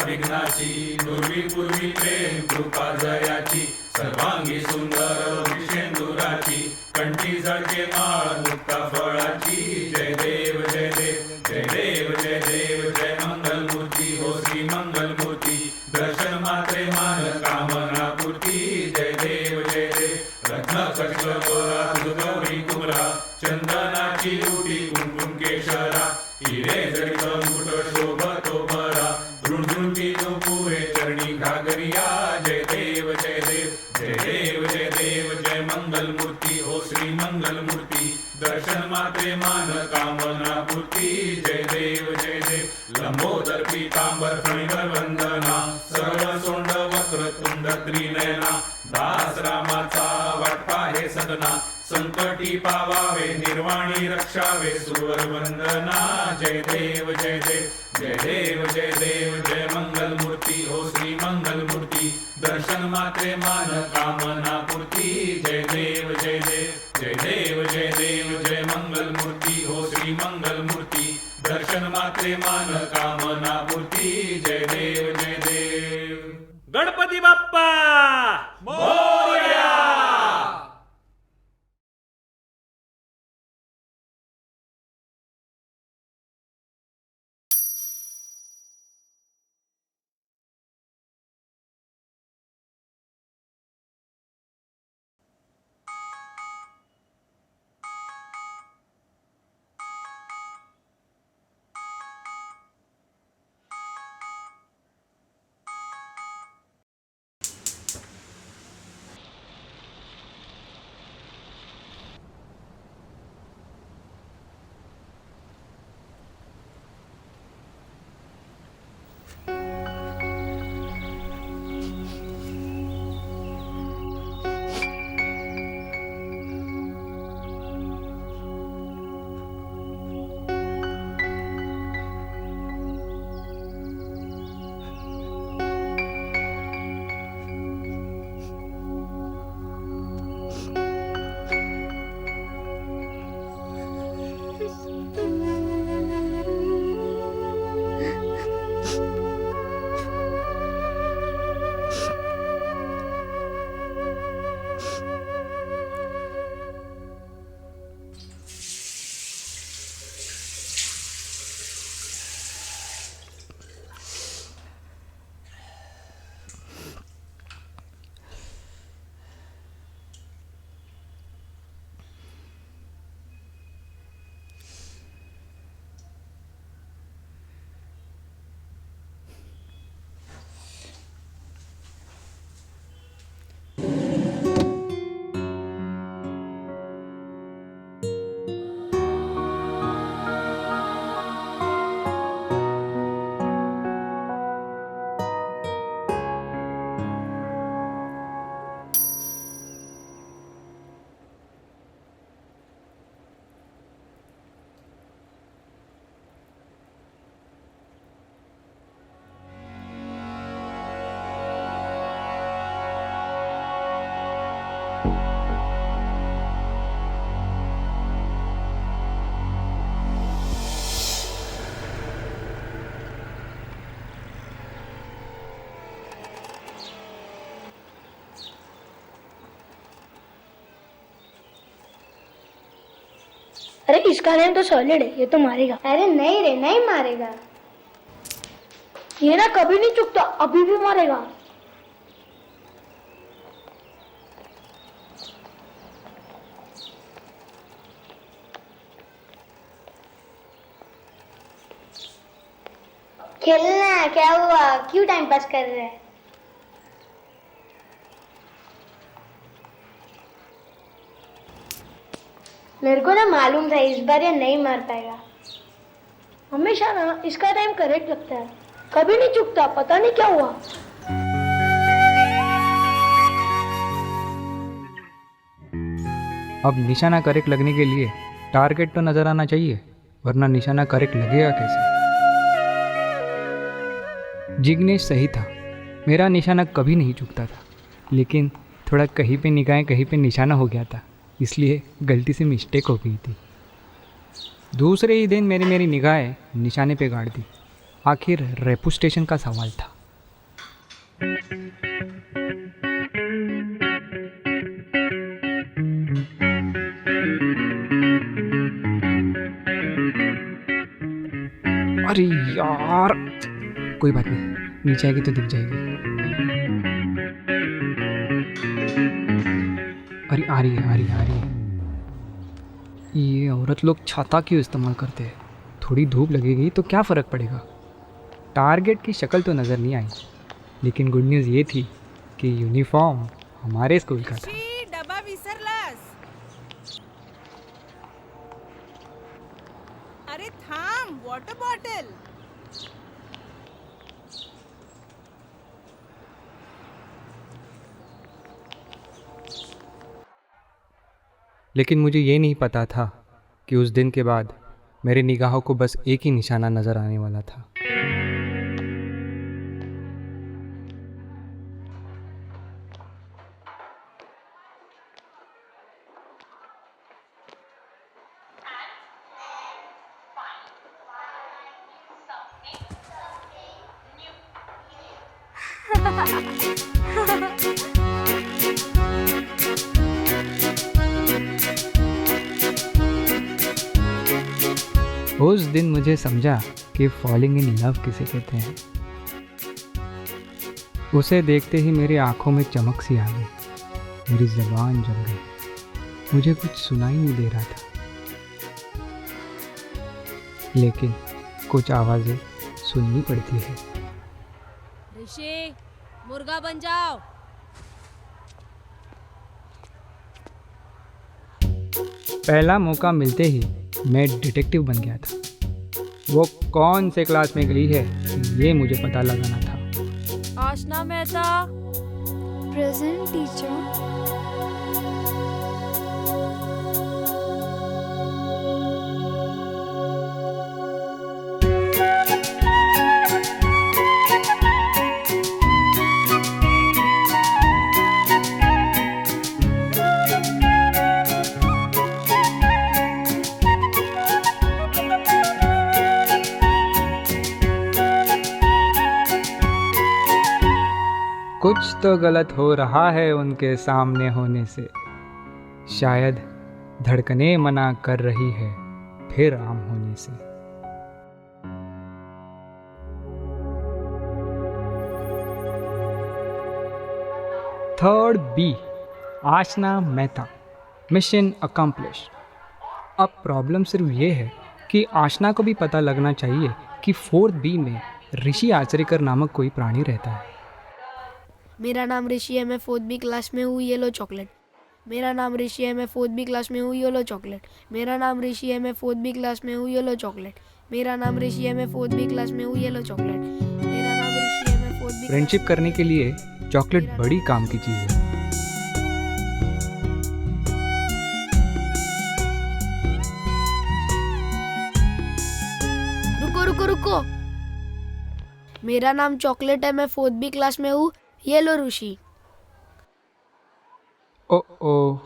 विघ्नाची, दुर्वी पूर्वी प्रेम कृपा जयाची, सर्वांगी सुंदर विषेंदुराची, कंठी झळके माळ मुक्ता फळाची. जय देव जय देव जय देव जय देव जय मंगलमूर्ती हो श्री मंगलमूर्ती, दर्शन मात्रे मान कामना पूर्ती. जय देव जय देव रत्न कच्छ गोरा गौरी कुमरा, चंदनाची उटी कुंकुम केशरा, हिरे जडित मुकुट शोभतो बरा, झुणझुणती नुपुरे चरणी घागरिया. जय देव जय देव जय देव जय देव जय मंगलमूर्ती हो श्री मंगलमूर्ती, दर्शन मात्रे मान कामना पूर्ती. जय देव जय देव लंबोदर पीतांबर फणीवर वंदना, सरळ सोंड वक्रतुंड त्रिनयना, दास रामाचा वाटपा हे सदना, संकटी पावावे निर्वाणी रक्षावे सुवर वंदना. जय देव जय देव जय देव जय देव जय मंगलमूर्ती हो श्री मंगलमूर्ती, दर्शन मात्रे मान कामना पूर्ती. जय देव जय देव जय देव जय देव जय मंगलमूर्ती हो श्री मंगलमूर्ती, दर्शन मात्रे मान कामना पूर्ती. जय देव जय देव. गणपती बाप्पा मोरया. अरे इसका नेम तो सॉलिड है, ये तो मारेगा। अरे नहीं रे, नहीं मारेगा। ये ना कभी नहीं चुकता, अभी भी मारेगा। खेलना क्या हुआ, क्यों टाइम पास कर रहे हैं? मेरे को ना मालूम था इस बार ये नहीं मार पाएगा। हमेशा ना इसका टाइम करेक्ट लगता है, कभी नहीं चुकता, पता नहीं क्या हुआ। अब निशाना करेक्ट लगने के लिए टारगेट तो नजर आना चाहिए, वरना निशाना करेक्ट लगेगा कैसे। जिग्नेश सही था, मेरा निशाना कभी नहीं चूकता था, लेकिन थोड़ा कहीं पे निगाहें कहीं पे निशाना हो गया था, इसलिए गलती से मिस्टेक हो गई थी। दूसरे ही दिन मेरी निगाहें निशाने पे गाड़ दी। आखिर रेपू स्टेशन का सवाल था। अरे यार, कोई बात नहीं, नीचे आएगी तो दिख जाएगी। अरे आ रही है। ये औरत लोग छाता क्यों इस्तेमाल करते हैं? थोड़ी धूप लगेगी तो क्या फ़र्क पड़ेगा। टारगेट की शक्ल तो नज़र नहीं आई, लेकिन गुड न्यूज़ ये थी कि यूनिफॉर्म हमारे स्कूल का था। डब्बा विसरलास. अरे थांब, वॉटर बॉटल. लेकिन मुझे ये नहीं पता था कि उस दिन के बाद मेरी निगाहों को बस एक ही निशाना नज़र आने वाला था। उस दिन मुझे समझा कि फॉलिंग इन लव किसे कहते हैं। उसे देखते ही मेरी आंखों में चमक सी आ गई, मेरी ज़बान जम गई, मुझे कुछ सुनाई नहीं दे रहा था, लेकिन कुछ आवाज़ें सुननी पड़ती है। ऋषि, मुर्गा बन जाओ. पहला मौका मिलते ही मैं डिटेक्टिव बन गया था। वो कौन से क्लास में गई है ये मुझे पता लगाना था। आशना मेहता. Present teacher. कुछ तो गलत हो रहा है उनके सामने होने से, शायद धड़कनें मना कर रही है फिर आम होने से। थर्ड बी, आशना मेहता, मिशन अकम्प्लिश। अब प्रॉब्लम सिर्फ ये है कि आशना को भी पता लगना चाहिए कि फोर्थ बी में ऋषि आचरेकर नामक कोई प्राणी रहता है। मेरा नाम ऋषि है, मैं 4th बी क्लास में हूँ, येलो चॉकलेट. मेरा नाम ऋषि है, मैं 4th बी क्लास में हूँ, येलो चॉकलेट. मेरा नाम ऋषि है, मैं 4th बी क्लास में हूँ, येलो चॉकलेट. मेरा नाम ऋषि है, मैं 4th बी क्लास में हूँ, येलो चॉकलेट. मेरा नाम ऋषि है, मैं 4th बी. फ्रेंडशिप करने के लिए चॉकलेट बड़ी काम की चीज़ है। रुको. मेरा नाम चॉकलेट है, मैं 4th बी क्लास में हूँ, येलो ऋषि. ओ,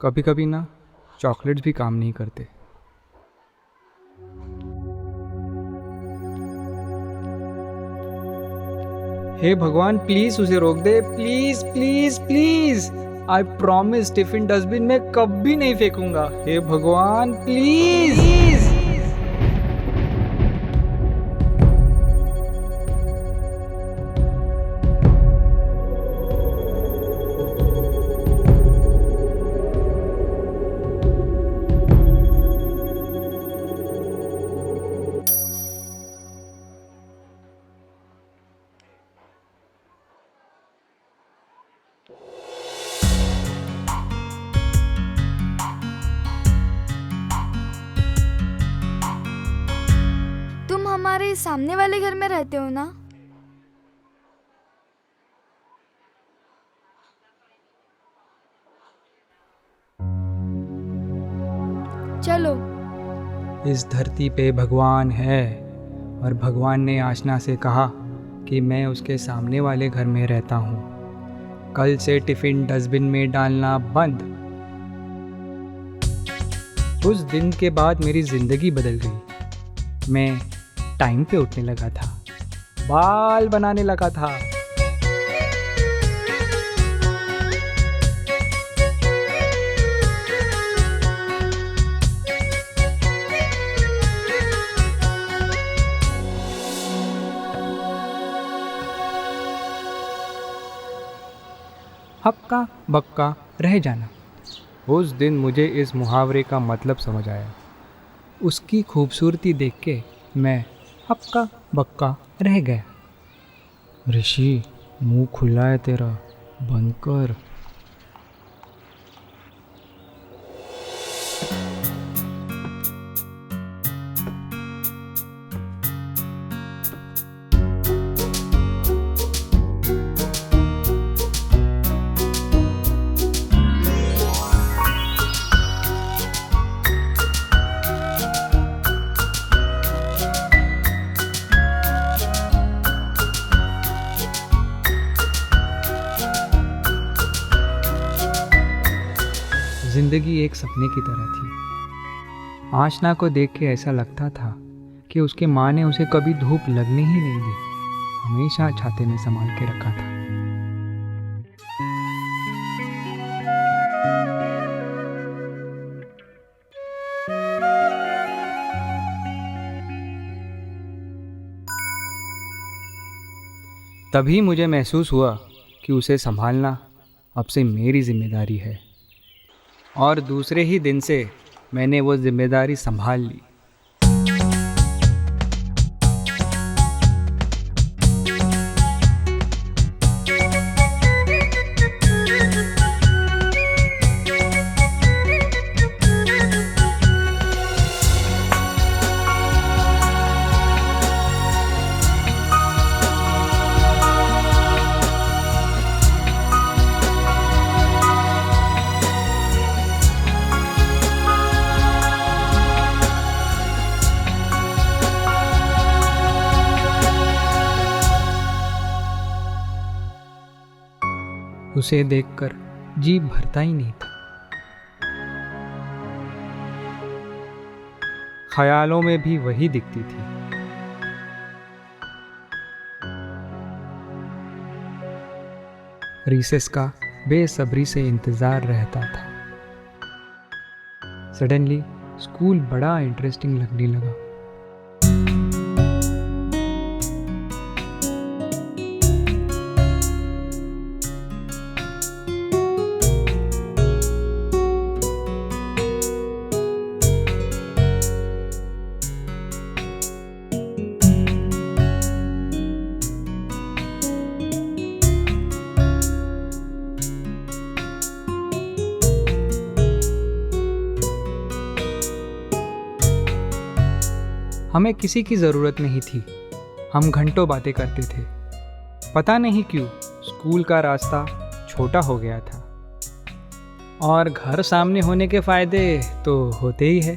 कभी कभी ना चॉकलेट्स भी काम नहीं करते। हे भगवान, प्लीज उसे रोक दे, please please please. I promise tiffin dustbin में कभी नहीं फेंकूंगा। हे भगवान प्लीज। तुम हमारे सामने वाले घर में रहते हो ना? चलो। इस धरती पे भगवान है और भगवान ने आशना से कहा कि मैं उसके सामने वाले घर में रहता हूँ। कल से टिफिन डस्टबिन में डालना बंद। उस दिन के बाद मेरी जिंदगी बदल गई। मैं टाइम पे उठने लगा था, बाल बनाने लगा था, हक्का बक्का रह जाना। उस दिन मुझे इस मुहावरे का मतलब समझ आया। उसकी खूबसूरती देख के मैं हक्का बक्का रह गया। ऋषि, मुंह खुला है तेरा, बंद कर। जिंदगी एक सपने की तरह थी। आशना को देख के ऐसा लगता था कि उसके माँ ने उसे कभी धूप लगने ही नहीं दी, हमेशा छाते में संभाल के रखा था। तभी मुझे महसूस हुआ कि उसे संभालना अब से मेरी जिम्मेदारी है, और दूसरे ही दिन से मैंने वो जिम्मेदारी संभाल ली। उसे देखकर जी भरता ही नहीं था। ख्यालों में भी वही दिखती थी। रिसेस का बेसब्री से इंतजार रहता था। सडनली स्कूल बड़ा इंटरेस्टिंग लगने लगा। हमें किसी की ज़रूरत नहीं थी, हम घंटों बातें करते थे। पता नहीं क्यों स्कूल का रास्ता छोटा हो गया था, और घर सामने होने के फ़ायदे तो होते ही है।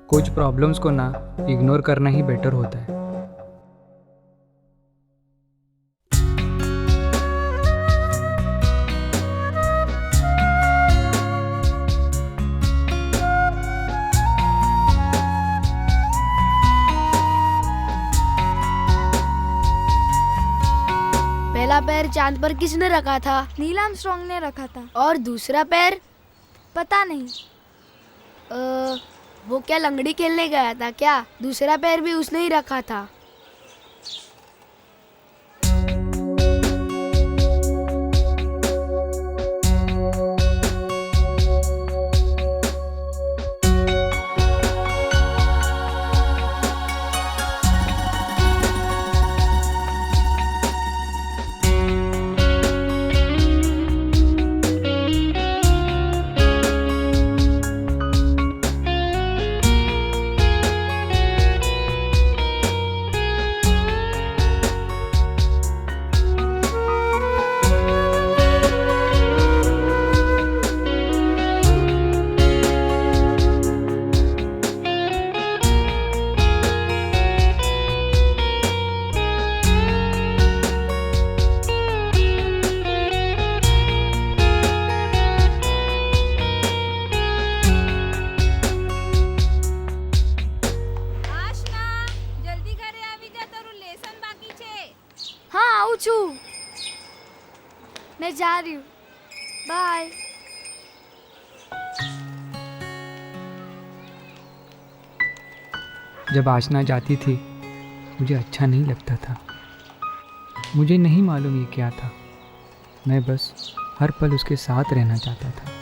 कुछ प्रॉब्लम्स को ना इग्नोर करना ही बेटर होता है। पहला पैर चांद पर किसने रखा था? नील आर्मस्ट्रॉन्ग ने रखा था। और दूसरा पैर? पता नहीं। वो क्या लंगड़ी खेलने गया था क्या? दूसरा पैर भी उसने ही रखा था। मैं जा रही हूँ, बाय। जब आशना जाती थी मुझे अच्छा नहीं लगता था। मुझे नहीं मालूम ये क्या था। मैं बस हर पल उसके साथ रहना चाहता था।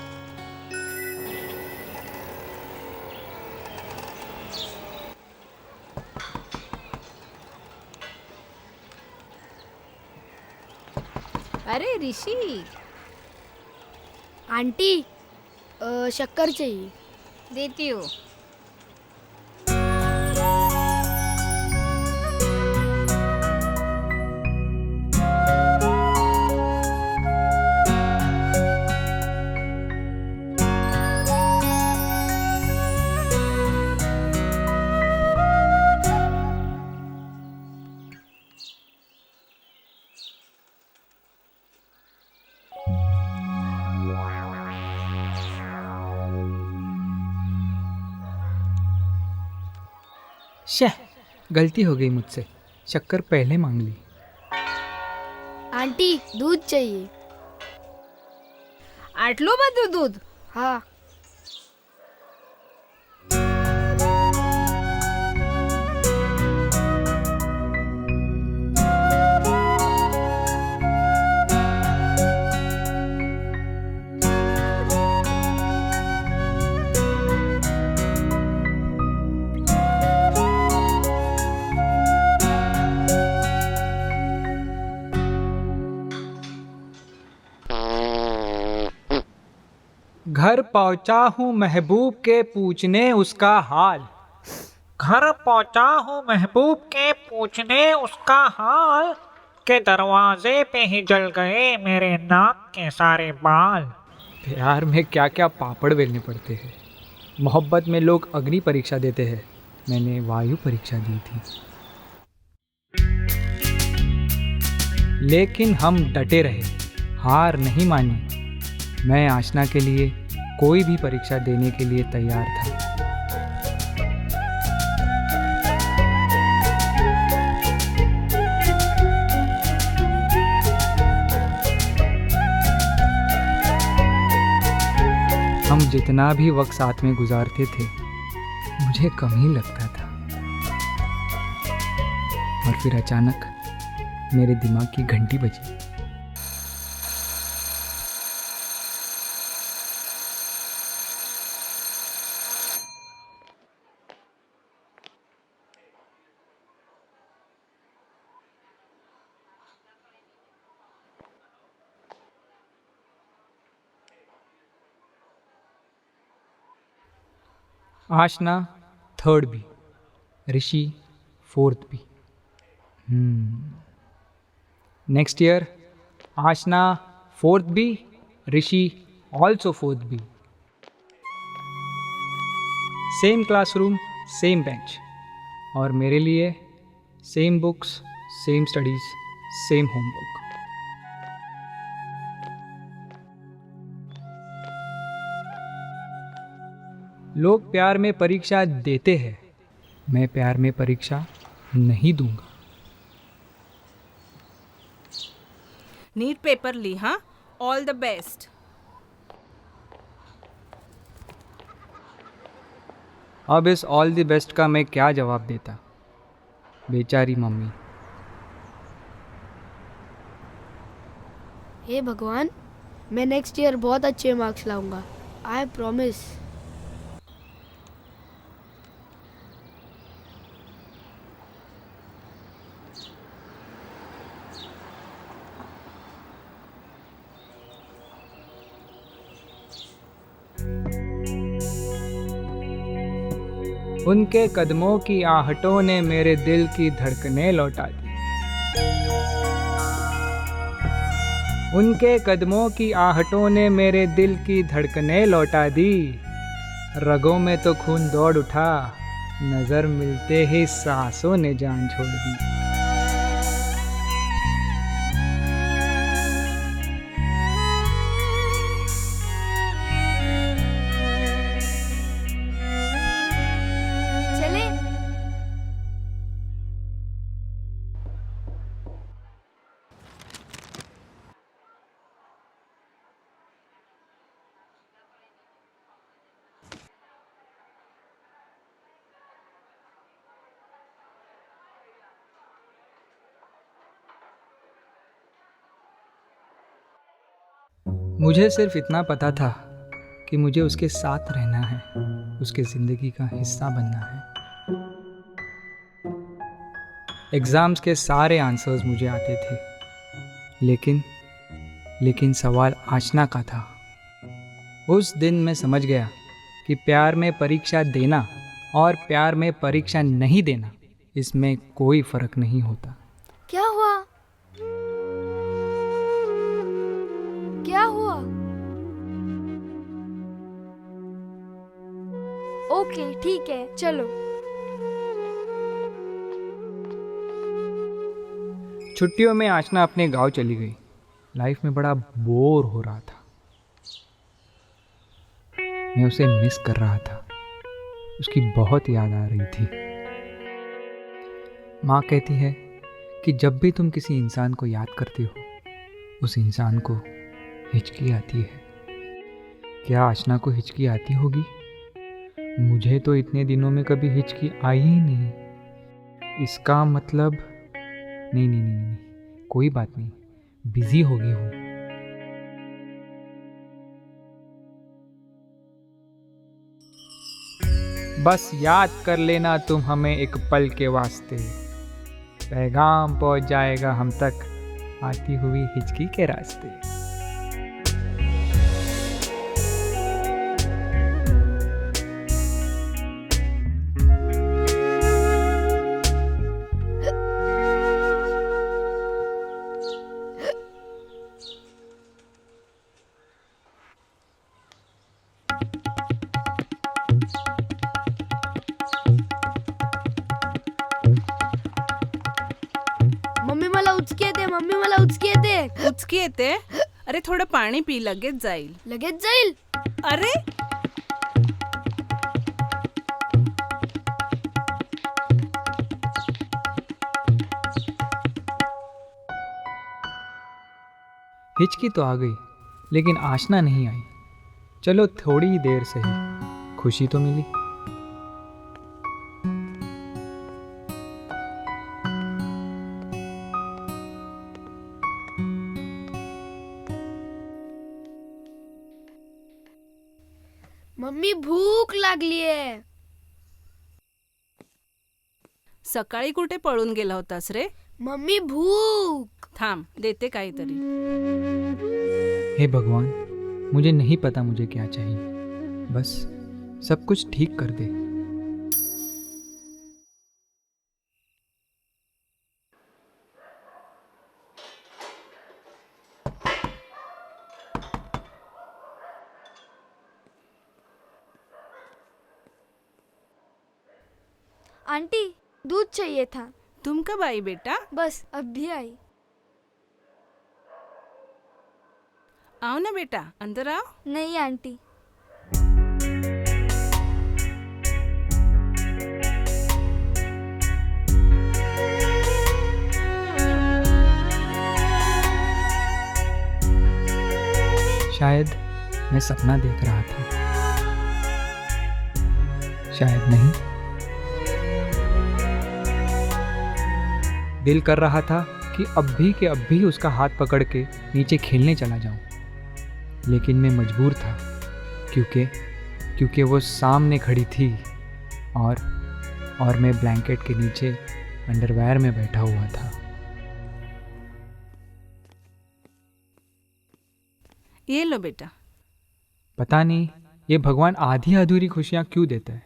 अरे ऋषि, आंटी शक्कर चाहिए। देती हूँ। शह, गलती हो गई मुझसे। शक्कर पहले मांग ली। आंटी दूध चाहिए। आटલું બધું दूध? हाँ। घर पहुंचा हूँ महबूब के पूछने उसका हाल। घर पहुंचा हूँ महबूब के पूछने उसका हाल, के दरवाजे पे ही जल गए मेरे नाक के सारे बाल। प्यार में क्या क्या पापड़ बेलने पड़ते हैं। मोहब्बत में लोग अग्नि परीक्षा देते हैं, मैंने वायु परीक्षा दी थी। लेकिन हम डटे रहे, हार नहीं मानी। मैं आशना के लिए कोई भी परीक्षा देने के लिए तैयार था। हम जितना भी वक्त साथ में गुजारते थे, मुझे कम ही लगता था। और फिर अचानक मेरे दिमाग की घंटी बजी। आशना 3rd B, ऋषि 4th B। नेक्स्ट ईयर आशना 4th B, ऋषि also 4th B। Same classroom, same bench, और मेरे लिए same books, same studies, same homework. लोग प्यार में परीक्षा देते हैं, मैं प्यार में परीक्षा नहीं दूंगा। नीट पेपर ली, हाँ? All the best. अब इस ऑल द बेस्ट का मैं क्या जवाब देता, बेचारी मम्मी। हे भगवान, मैं नेक्स्ट ईयर बहुत अच्छे मार्क्स लाऊंगा। I promise. उनके कदमों की आहटों ने मेरे दिल की धड़कनें लौटा दी। उनके कदमों की आहटों ने मेरे दिल की धड़कनें लौटा दी। रगों में तो खून दौड़ उठा, नजर मिलते ही सांसों ने जान छोड़ दी। चले। मुझे सिर्फ इतना पता था कि मुझे उसके साथ रहना है, उसके ज़िंदगी का हिस्सा बनना है। एग्ज़ाम्स के सारे आंसर्स मुझे आते थे, लेकिन सवाल आशना का था। उस दिन मैं समझ गया कि प्यार में परीक्षा देना और प्यार में परीक्षा नहीं देना, इसमें कोई फ़र्क नहीं होता। क्या हुआ? क्या हुआ? ओके ठीक है, चलो। छुट्टियों में आशना अपने गांव चली गई। लाइफ में बड़ा बोर हो रहा था। मैं उसे मिस कर रहा था। उसकी बहुत याद आ रही थी। माँ कहती है कि जब भी तुम किसी इंसान को याद करते हो, उस इंसान को हिचकी आती है। क्या आशना को हिचकी आती होगी? मुझे तो इतने दिनों में कभी हिचकी आई ही नहीं। इसका मतलब नहीं, कोई बात नहीं, बिजी होगी वो। बस याद कर लेना तुम हमें एक पल के वास्ते, पैगाम पहुंच जाएगा हम तक आती हुई हिचकी के रास्ते। मम्मी मला उचकी येते. उचकी येते? अरे थोडं पाणी पी, लगेच जाईल. लगेच जाईल. अरे हिचकी तो आ गई, लेकिन आशना नहीं आई। चलो थोड़ी ही देर सही, खुशी तो मिली। मम्मी भूक लागलीये. सकाळी कुठे पळून गेला होतास रे? मम्मी भूक. थांब, देते काहीतरी. हे भगवान, मुझे नहीं पता मुझे क्या चाहिए, बस सब कुछ ठीक कर दे। आंटी दूध चाहिए था. तुम कब आई बेटा? बस अभी आई. आओ ना बेटा, अंदर आओ. नहीं आंटी. शायद मैं सपना देख रहा था, शायद नहीं। दिल कर रहा था कि अब भी उसका हाथ पकड़ के नीचे खेलने चला जाऊं, लेकिन मैं मजबूर था क्योंकि वो सामने खड़ी थी और मैं ब्लैंकेट के नीचे अंडरवेयर में बैठा हुआ था। ये लो बेटा. पता नहीं ये भगवान आधी अधूरी खुशियां क्यों देता है।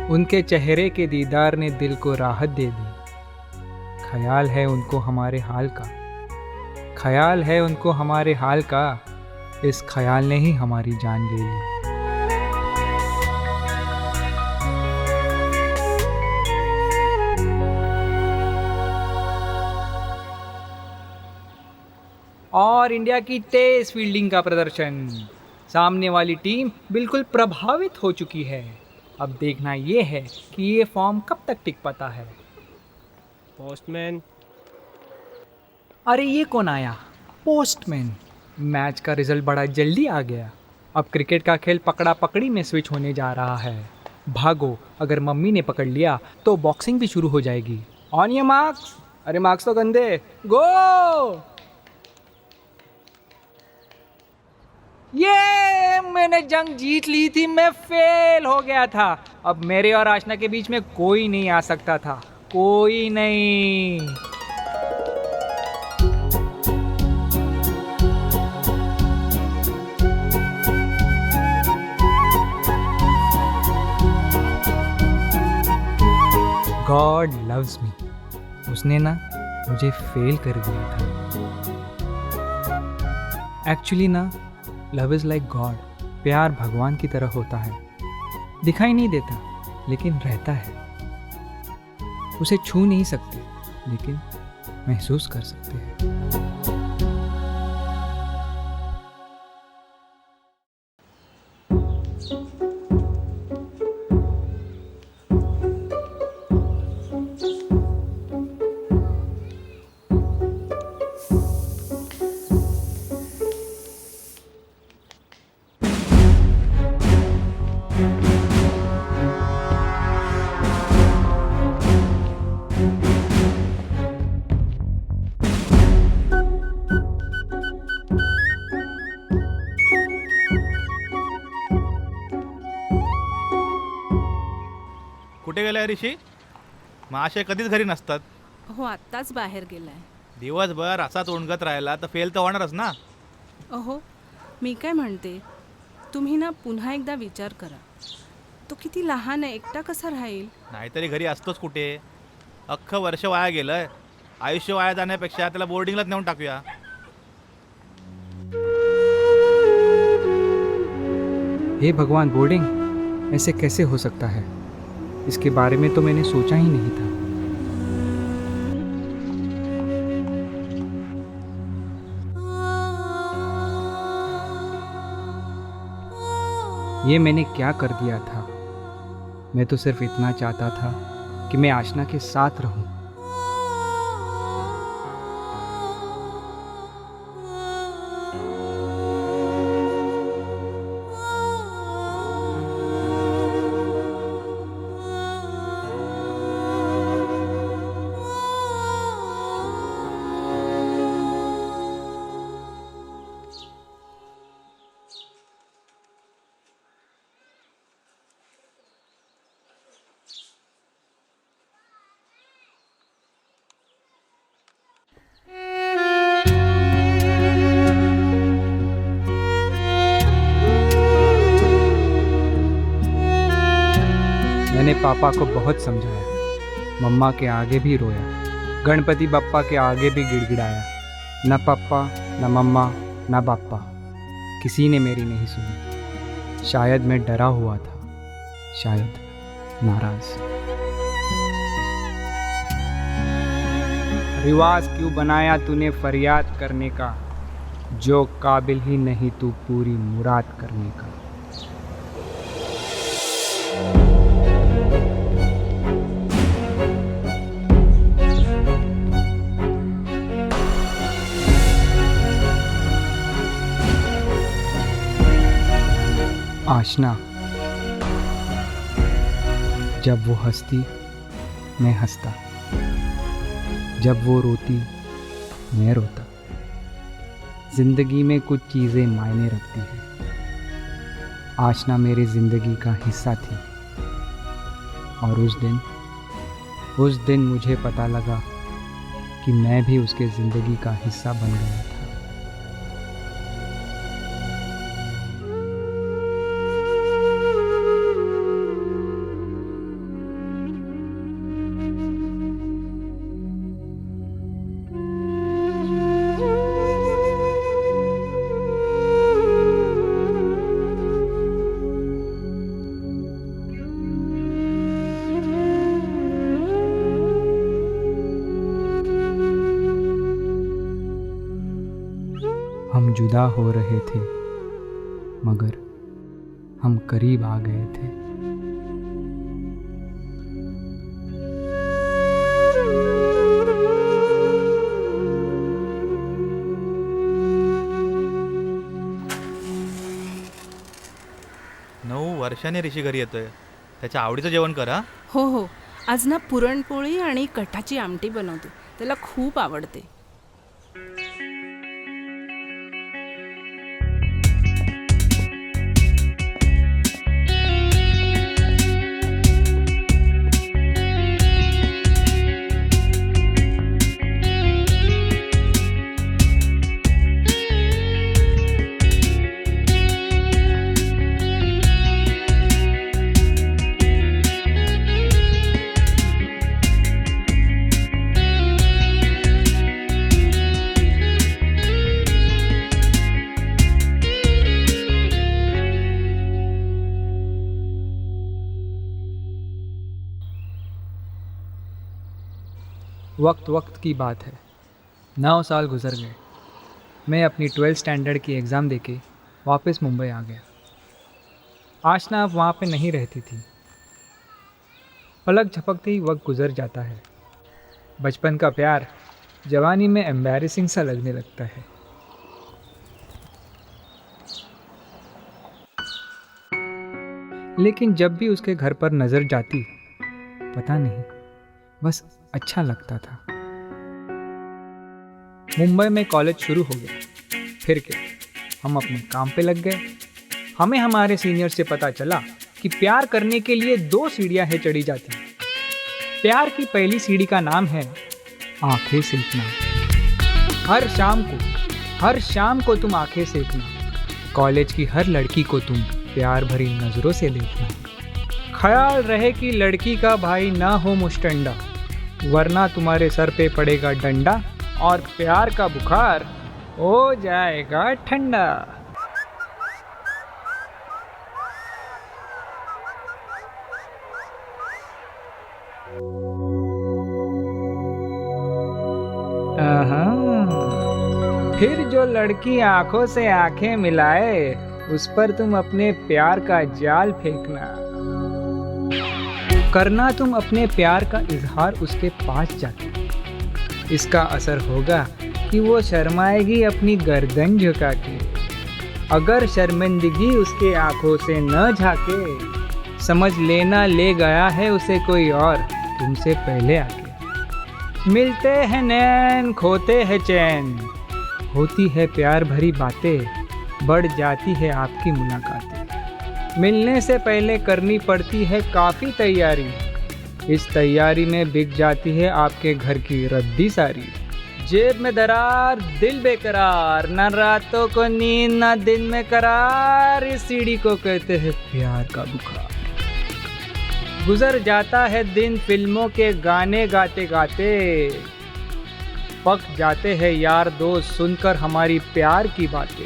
उनके चेहरे के दीदार ने दिल को राहत दे दी। ख्याल है उनको हमारे हाल का, ख्याल है उनको हमारे हाल का, इस ख्याल ने ही हमारी जान ले ली। और इंडिया की तेज फील्डिंग का प्रदर्शन, सामने वाली टीम बिल्कुल प्रभावित हो चुकी है। अब देखना ये है कि ये फॉर्म कब तक टिक पाता है। पोस्टमैन। अरे ये कौन आया? पोस्टमैन। मैच का रिजल्ट बड़ा जल्दी आ गया। अब क्रिकेट का खेल पकड़ा पकड़ी में स्विच होने जा रहा है। भागो, अगर मम्मी ने पकड़ लिया तो बॉक्सिंग भी शुरू हो जाएगी। ऑन योर मार्क्स, अरे मार्क्स तो गंदे। गो, ये मैंने जंग जीत ली थी, मैं फेल हो गया था। अब मेरे और आशना के बीच में कोई नहीं आ सकता था, कोई नहीं। God loves me. उसने ना मुझे फेल कर दिया था। एक्चुअली ना, लव इज़ लाइक गॉड। प्यार भगवान की तरह होता है, दिखाई नहीं देता लेकिन रहता है। उसे छू नहीं सकते लेकिन महसूस कर सकते हैं। कुठे गेलाय ऋषी? महाशय कधीच घरी नसतात. हो, आत्ताच बाहेर गेलाय. दिवसभर असाच ओणगत राहिला तर फेल तर होणारच ना. अहो, मी काय म्हणते, तुम्ही ना पुन्हा एकदा विचार करा. तो किती लहान आहे, एकटा कसा राहील? नाहीतरी घरी असतोच कुठे. अख्खं वर्ष वाया गेलंय. आयुष्य वाया जाण्यापेक्षा त्याला बोर्डिंगलाच नेऊन टाकूया. हे भगवान, बोर्डिंग ऐसे कैसे हो सकता है? इसके बारे में तो मैंने सोचा ही नहीं था। ये मैंने क्या कर दिया था? मैं तो सिर्फ इतना चाहता था कि मैं आशना के साथ रहूं। मैंने पापा को बहुत समझाया, मम्मा के आगे भी रोया, गणपति बप्पा के आगे भी गिड़गिड़ाया। न पापा, न मम्मा, न बापा, किसी ने मेरी नहीं सुनी। शायद मैं डरा हुआ था, शायद नाराज। रिवाज क्यों बनाया तूने फरियाद करने का, जो काबिल ही नहीं तू पूरी मुराद करने का। आशना, जब वो हंसती मैं हंसता, जब वो रोती मैं रोता। जिंदगी में कुछ चीज़ें मायने रखती है। आशना मेरी जिंदगी का हिस्सा थी और उस दिन मुझे पता लगा कि मैं भी उसके ज़िंदगी का हिस्सा बन गया था। हम जुदा हो रहे थे मगर हम करीब आ गए थे। नऊ वर्षाने ऋषी घरी येतोय. त्याच्या आवडीचं जेवण कर. हा. हो हो, आज ना पुरणपोळी आणि कटाची आमटी बनवते. त्याला खूप आवडते. वक्त वक्त की बात है. 9 साल गुजर गए. मैं अपनी 12th स्टैंडर्ड की एग्ज़ाम देके वापस मुंबई आ गया. आशना अब वहाँ पे नहीं रहती थी. पलक झपकते ही वक्त गुजर जाता है. बचपन का प्यार जवानी में एम्बैरेसिंग सा लगने लगता है. लेकिन जब भी उसके घर पर नज़र जाती, पता नहीं, बस अच्छा लगता था. मुंबई में कॉलेज शुरू हो गया. फिर क्या, हम अपने काम पे लग गए. हमें हमारे सीनियर से पता चला कि प्यार करने के लिए 2 सीढ़ियां है चढ़ी जाती. प्यार की पहली सीढ़ी का नाम है आंखें सेकना. हर शाम को तुम आंखें सेकना. कॉलेज की हर लड़की को तुम प्यार भरी नज़रों से देखना. ख्याल रहे कि लड़की का भाई ना हो मुश्तंडा, वरना तुम्हारे सर पे पड़ेगा डंडा और प्यार का बुखार हो जाएगा ठंडा. फिर जो लड़की आंखों से आंखें मिलाए, उस पर तुम अपने प्यार का जाल फेंकना. करना तुम अपने प्यार का इजहार उसके पास जाके. इसका असर होगा कि वो शर्माएगी अपनी गर्दन झुका के. अगर शर्मिंदगी उसके आंखों से न झाके, समझ लेना ले गया है उसे कोई और तुमसे पहले आके. मिलते हैं नैन, खोते हैं चैन, होती है प्यार भरी बातें, बढ़ जाती है आपकी मुलाकातें. मिलने से पहले करनी पड़ती है काफ़ी तैयारी. इस तैयारी में बिक जाती है आपके घर की रद्दी सारी. जेब में दरार, दिल बेकरार, न रातों को नींद न दिन में करार. इस सीढ़ी को कहते हैं प्यार का बुखार. गुजर जाता है दिन फिल्मों के गाने गाते गाते. पक जाते हैं यार दोस्त सुनकर हमारी प्यार की बातें.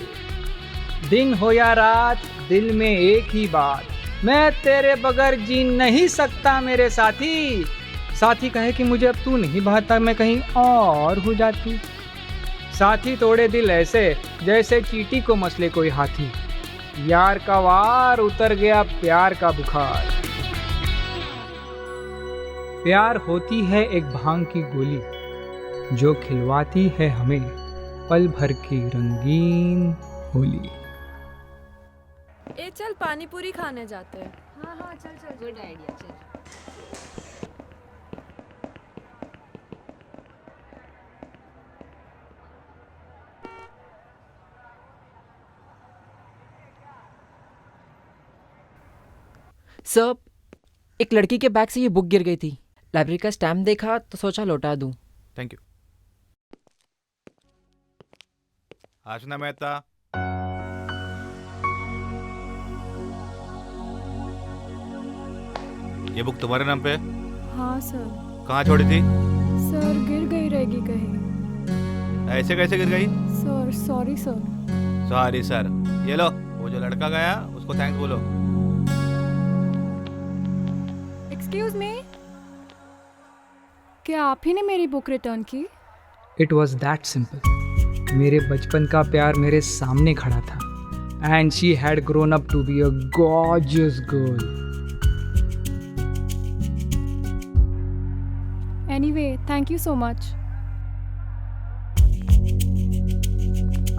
दिन हो या रात, दिल में एक ही बात, मैं तेरे बगैर जी नहीं सकता मेरे साथी. साथी कहे कि मुझे अब तू नहीं भाता, मैं कहीं और हो जाती. साथी तोड़े दिल ऐसे जैसे चींटी को मसले कोई हाथी. यार का वार, उतर गया प्यार का बुखार. प्यार होती है एक भांग की गोली, जो खिलवाती है हमें पल भर की रंगीन होली. ए चल पानी पूरी खाने जाते हैं. हाँ चल गुड आइडिया. चल सर, एक लड़की के बैग से ये बुक गिर गई थी. लाइब्रेरी का स्टैम्प देखा तो सोचा लौटा दूं. Thank you. आशना मेहता, ये बुक तुम्हारे नाम पे? हाँ सर. कहाँ छोड़ी थी? सर गिर गई रहेगी कहीं. ऐसे कैसे गिर गई? Sir sorry sir. Sorry sir. ये लो, वो जो लड़का गया उसको थैंक्स बोलो. एक्सक्यूज मी, क्या आप ही ने मेरी बुक रिटर्न की? It was that simple. मेरे बचपन का प्यार मेरे सामने खड़ा था. And she had grown up to be a gorgeous girl. Anyway, thank you so much.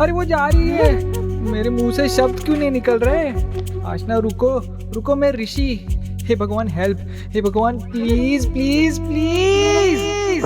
अरे वो जा रही है. मेरे मुंह से शब्द क्यों नहीं निकल रहे? आशना रुको रुको, मैं ऋषि. हे भगवान हेल्प, हे भगवान प्लीज प्लीज प्लीज.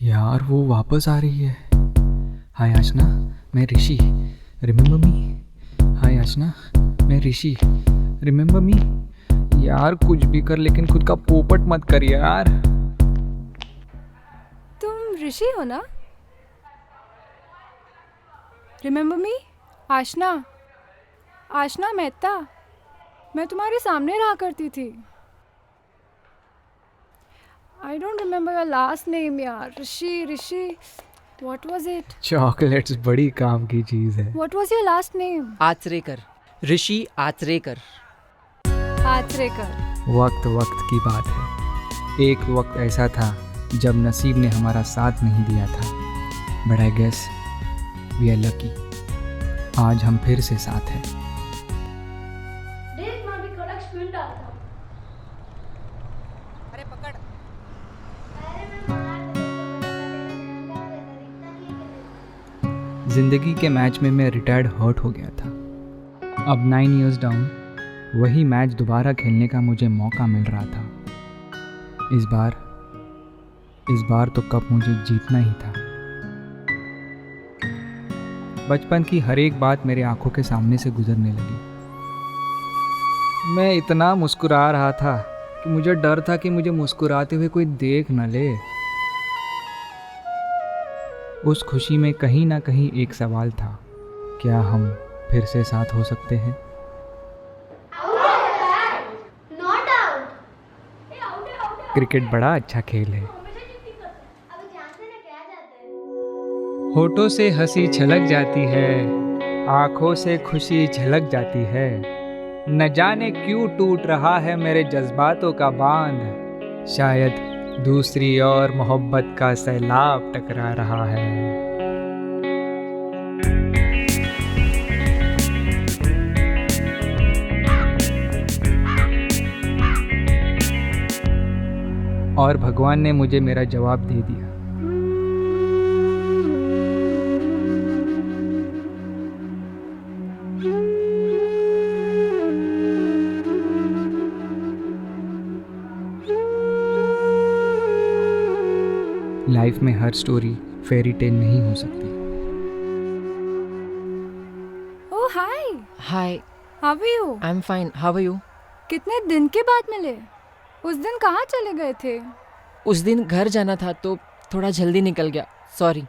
यार वो वापस आ रही है। हाय आशना, मैं ऋषि, रिमेंबर मी। हाय आशना, मैं ऋषि, रिमेंबर मी। यार कुछ भी कर लेकिन खुद का पोपट मत कर यार। तुम ऋषि हो ना? रिमेंबर मी? आशना, आशना मेहता, मैं तुम्हारे सामने रहा करती थी। I don't remember your last name यार। ऋषि, what was it? चॉकलेट्स बड़ी काम की चीज है। What was your last name? Achrekar, ऋषि आचरेकर। आचरेकर। वक्त की बात है। एक वक्त ऐसा था जब नसीब ने हमारा साथ नहीं दिया था, but I guess we are lucky. आज हम फिर से साथ हैं। देख मैं भी कड़क स्पीड डालता हूँ। अरे पकड़। जिंदगी के मैच में मैं रिटायर्ड हर्ट हो गया था। अब 9 इयर्स डाउन वही मैच दोबारा खेलने का मुझे मौका मिल रहा था। इस बार तो कप मुझे जीतना ही था। बचपन की हर एक बात मेरे आंखों के सामने से गुजरने लगी। मैं इतना मुस्कुरा रहा था कि मुझे डर था कि मुझे मुस्कुराते हुए कोई देख न ले। उस खुशी में कहीं ना कहीं एक सवाल था, क्या हम फिर से साथ हो सकते हैं? क्रिकेट बड़ा अच्छा खेल है। होठों से हंसी छलक जाती है, आंखों से खुशी झलक जाती है। न जाने क्यों टूट रहा है मेरे जज्बातों का बांध। शायद दूसरी और मोहब्बत का सैलाब टकरा रहा है। और भगवान ने मुझे मेरा जवाब दे दिया। लाइफ में हर स्टोरी फेरी टेल नहीं हो सकती। Oh hi, hi, how are you? I am fine, how are you? कितने दिन के बाद मिले। उस दिन कहाँ चले गए थे? उस दिन घर जाना था तो थोड़ा जल्दी निकल गया, सॉरी।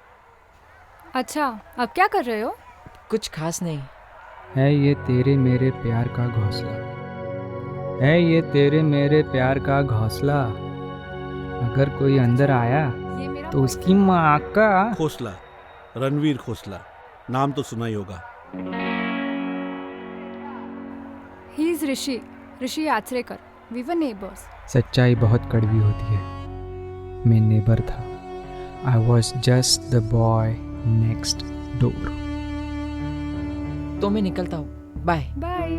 अच्छा, अब क्या कर रहे हो? कुछ खास नहीं। है ये तेरे मेरे प्यार का घोंसला, है ये तेरे मेरे प्यार का घोंसला। अगर कोई अंदर आया तो उसकी माँ का। खोसला, रणवीर खोसला, नाम तो सुना ही होगा। He is Rishi Achrekar. We were neighbours. सच्चाई बहुत कड़वी होती है। मैं नेबर था। I was just the boy next door. तो मैं निकलता हूँ, bye bye.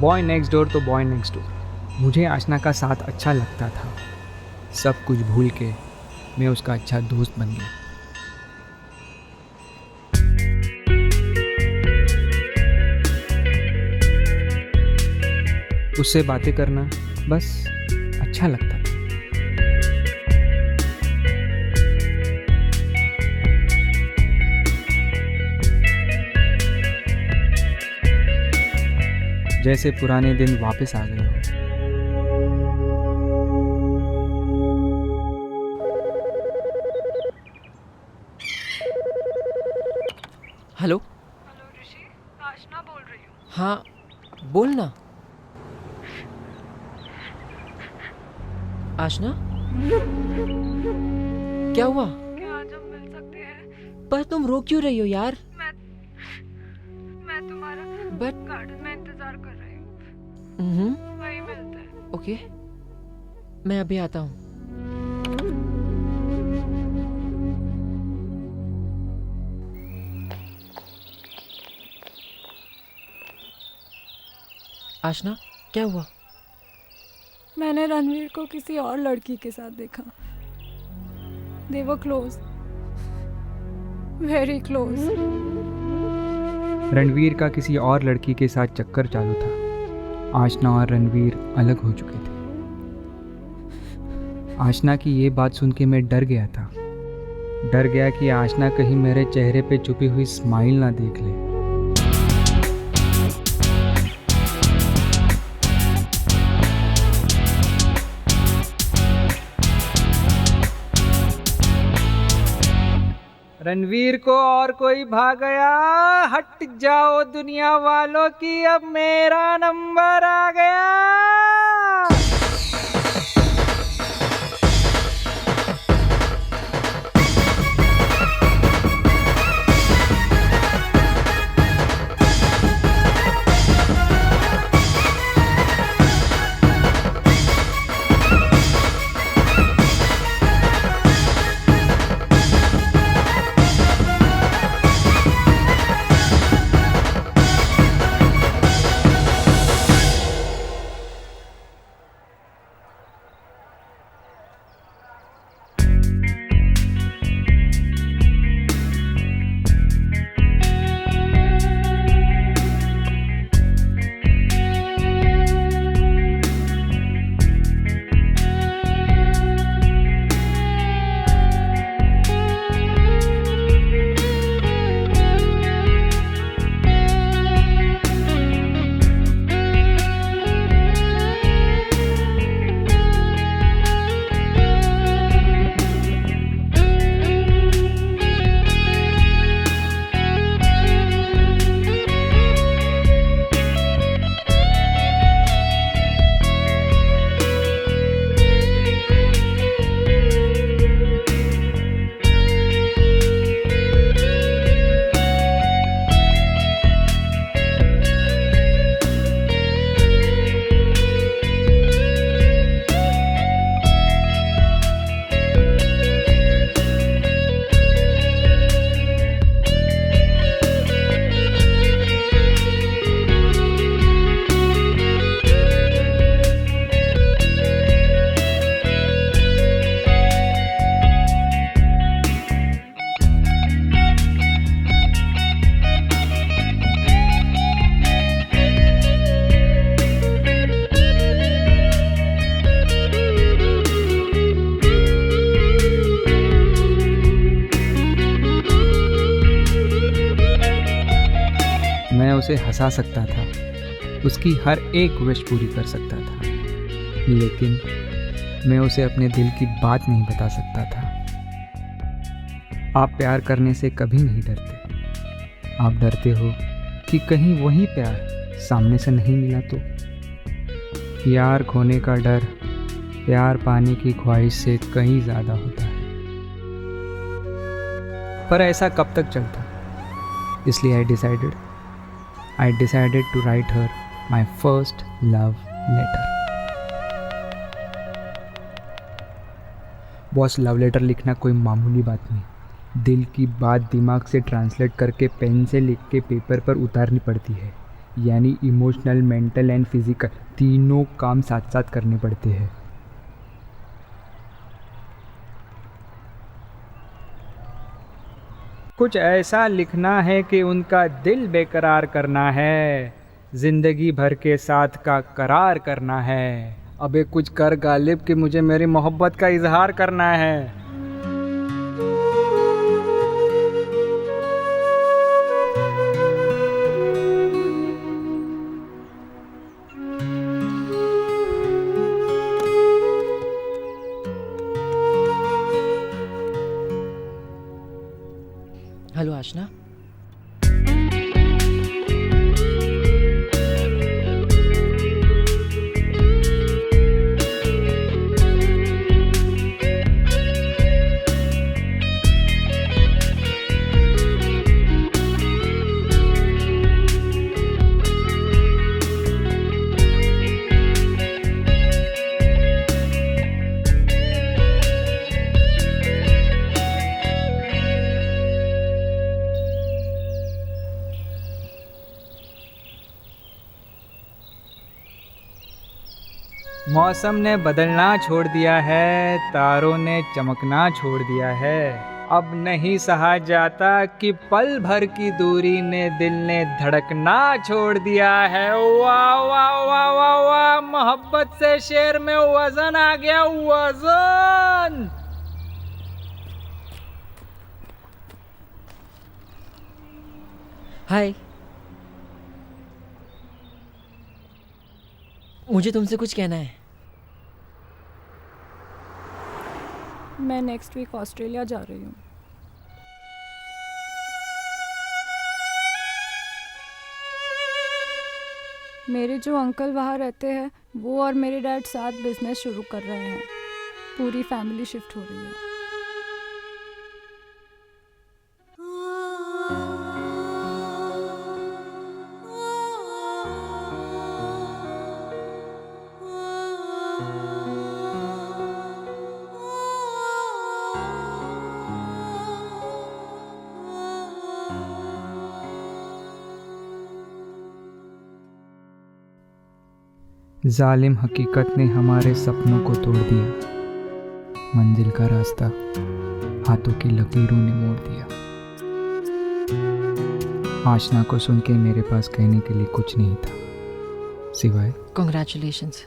Boy next door तो बॉय नेक्स्ट डोर। मुझे आशना का साथ अच्छा लगता था। सब कुछ भूल के मैं उसका अच्छा दोस्त बन गया। उससे बातें करना बस अच्छा लगता था। जैसे पुराने दिन वापस आ गए हो। हेलो ऋषि, आशना बोल रही हूँ। हाँ बोल ना। आशना, क्या हुआ? क्या आज हम मिल सकते हैं? पर तुम रो क्यों रही हो यार? मैं तुम्हारा बट गार्डन में इंतजार कर रही हूँ। वहीं मिलते हैं। ओके, मैं अभी आता हूँ। आशना, क्या हुआ? मैंने रणवीर को किसी और लड़की के साथ देखा। They were close, very close. Ranveer का किसी और लड़की के साथ चक्कर चालू था। आशना और रणवीर अलग हो चुके थे। आशना की ये बात सुन के मैं डर गया था। डर गया कि आशना कहीं मेरे चेहरे पे छुपी हुई स्माइल ना देख ले। रणवीर को और कोई भाग गया। हट जाओ दुनिया वालों की, अब मेरा नंबर आ गया। उसे हंसा सकता था, उसकी हर एक विश पूरी कर सकता था, लेकिन मैं उसे अपने दिल की बात नहीं बता सकता था। आप प्यार करने से कभी नहीं डरते। आप डरते हो कि कहीं वही प्यार सामने से नहीं मिला तो। यार खोने का डर प्यार पाने की ख्वाहिश से कहीं ज़्यादा होता है। पर ऐसा कब तक चलता, इसलिए I decided to write her my first love letter. Boss, love letter लिखना कोई मामूली बात नहीं। दिल की बात दिमाग से ट्रांसलेट करके पेन से लिख के पेपर पर उतारनी पड़ती है। यानी इमोशनल, मेंटल एंड फिजिकल तीनों काम साथ साथ करने पड़ते हैं। कुछ ऐसा लिखना है कि उनका दिल बेकरार करना है, जिंदगी भर के साथ का करार करना है। अबे कुछ कर गालिब कि मुझे मेरी मोहब्बत का इजहार करना है। हेलो आशना। मौसम ने बदलना छोड़ दिया है, तारों ने चमकना छोड़ दिया है। अब नहीं सहा जाता कि पल भर की दूरी ने दिल ने धड़कना छोड़ दिया है। वाह वाह वाह वाह वाह, मोहब्बत से शेर में वजन आ गया, वजन। हाय, मुझे तुमसे कुछ कहना है। मैं नेक्स्ट वीक ऑस्ट्रेलिया जा रही हूँ। मेरे जो अंकल वहाँ रहते हैं वो और मेरे डैड साथ बिजनेस शुरू कर रहे हैं। पूरी फैमिली शिफ्ट हो रही है। जालिम हकीकत ने हमारे सपनों को तोड़ दिया, मंजिल का रास्ता हाथों की लकीरों ने मोड़ दिया। आशना को सुन के मेरे पास कहने के लिए कुछ नहीं था सिवाय कॉन्ग्रेचुलेशंस।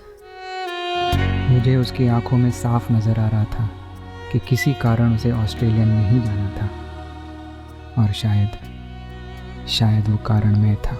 मुझे उसकी आंखों में साफ नजर आ रहा था कि किसी कारण उसे ऑस्ट्रेलिया नहीं जाना था, और शायद वो कारण मैं था।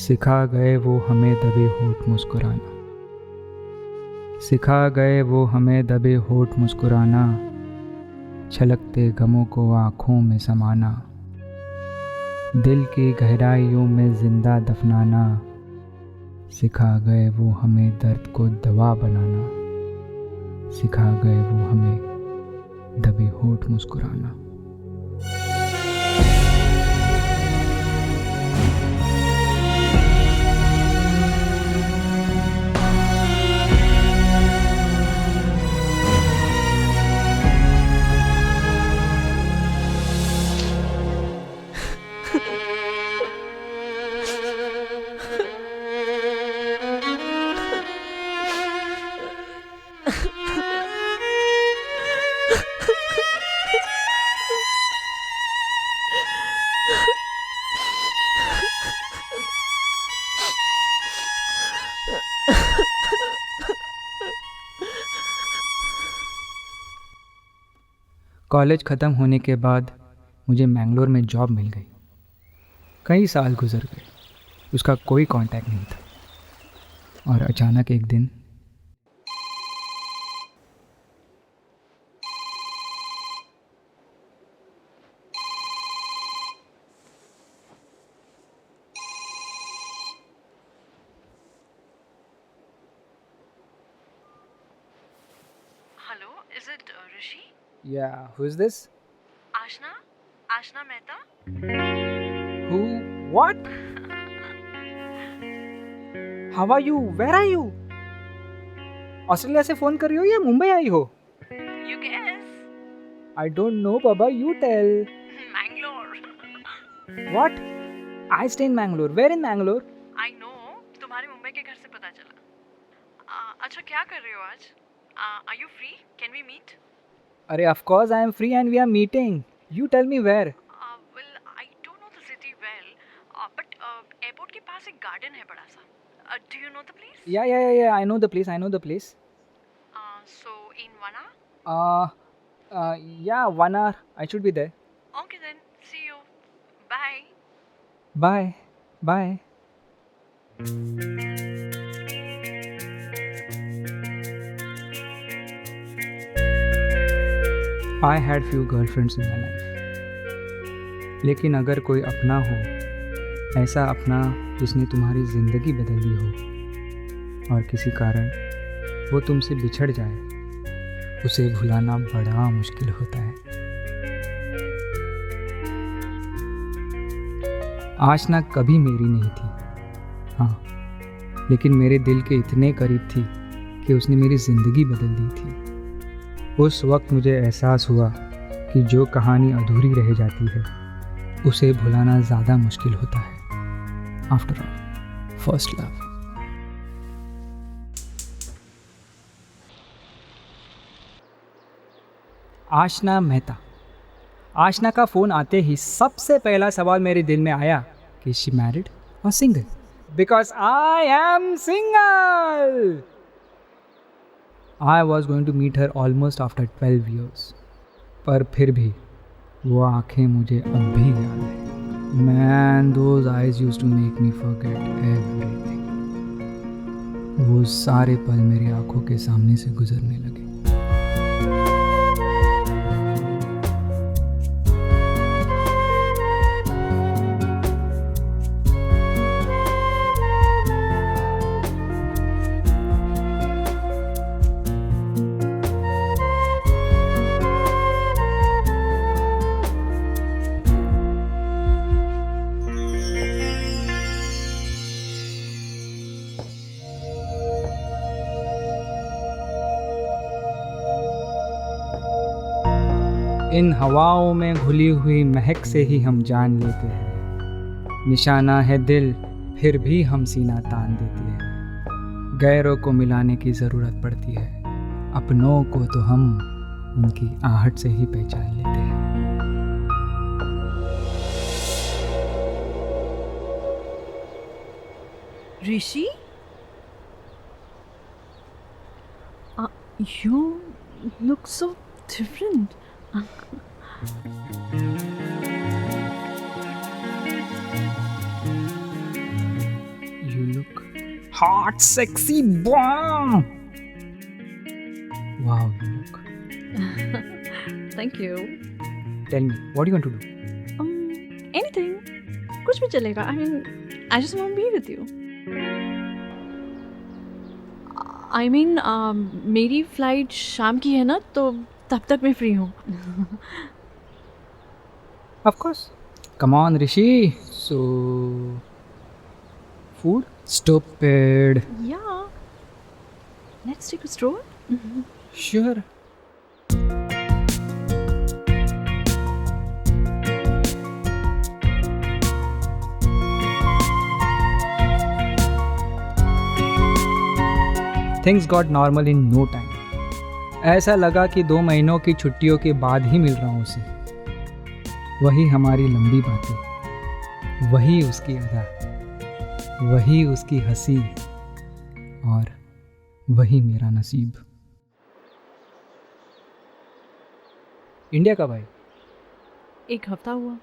सिखा गए वो हमें दबे होठ मुस्कुराना, सिखा गए वो हमें दबे होठ मुस्कुराना, छलकते गमों को आँखों में समाना, दिल की गहराइयों में जिंदा दफनाना। सिखा गए वो हमें दर्द को दवा बनाना, सिखा गए वो हमें दबे होठ मुस्कुराना। कॉलेज ख़त्म होने के बाद मुझे मैंगलोर में जॉब मिल गई। कई साल गुजर गए, उसका कोई कांटेक्ट नहीं था, और अचानक एक दिन hello, is it Rishi? Yeah, who is this? Aashna Mehta. Who? What? How are you? Where are you? Australia से फ़ोन कर रही हो या मुंबई आई हो? You guess? I don't know, Baba. You tell. Mangalore. What? I stay in Mangalore. Where in Mangalore? I know, तुम्हारे मुंबई के घर से पता चला। अच्छा, क्या कर रहे हो आज? Are you free? Can we meet? अरे of course I am free and we are meeting. You tell me where. Well, I don't know the city well, but airport के पास एक garden है बड़ा सा. Do you know the place? Yeah. I know the place. So in 1 hour? Yeah, 1 hour. I should be there. Okay then. See you. Bye. Bye. I had few girlfriends in my life. लेकिन अगर कोई अपना हो, ऐसा अपना जिसने तुम्हारी ज़िंदगी बदल दी हो और किसी कारण वो तुमसे बिछड़ जाए, उसे भुलाना बड़ा मुश्किल होता है। आशना कभी मेरी नहीं थी, हाँ, लेकिन मेरे दिल के इतने करीब थी कि उसने मेरी ज़िंदगी बदल दी थी। उस वक्त मुझे एहसास हुआ कि जो कहानी अधूरी रह जाती है उसे भुलाना ज़्यादा मुश्किल होता है। After all, first love. Aashna Mehta. Aashna का फ़ोन आते ही सबसे पहला सवाल मेरे दिल में आया कि शी मैरिड और single, because I am single. I was going to meet her almost after 12 years. पर फिर भी वो आँखें मुझे अब भी याद है। Man, those eyes used to make me forget everything. वो सारे पल मेरी आँखों के सामने से गुजरने लगे। इन हवाओं में घुली हुई महक से ही हम जान लेते हैं, निशाना है दिल फिर भी हम सीना तान देते हैं। गैरों को मिलाने की ज़रूरत पड़ती है, अपनों को तो हम उनकी आहट से ही पहचान लेते हैं। ऋषि, you look so different. You look hot, sexy, bomb. Wow, you look. Thank you. Tell me, what do you want to do? Anything. कुछ भी चलेगा. I mean, I just want to be with you. I mean, मेरी flight शाम की है ना, तो तब तक मैं फ्री हूँ. Of course. Come on, Rishi. So, food? Stupid. Yeah. Let's take a stroll. Sure. Things got normal in no time. ऐसा लगा कि 2 महीनों की छुट्टियों के बाद ही मिल रहा हूँ उसे। वही हमारी लंबी बातें, वही उसकी अदा, वही उसकी हंसी और वही मेरा नसीब। इंडिया कब आए? 1 हफ्ता हुआ.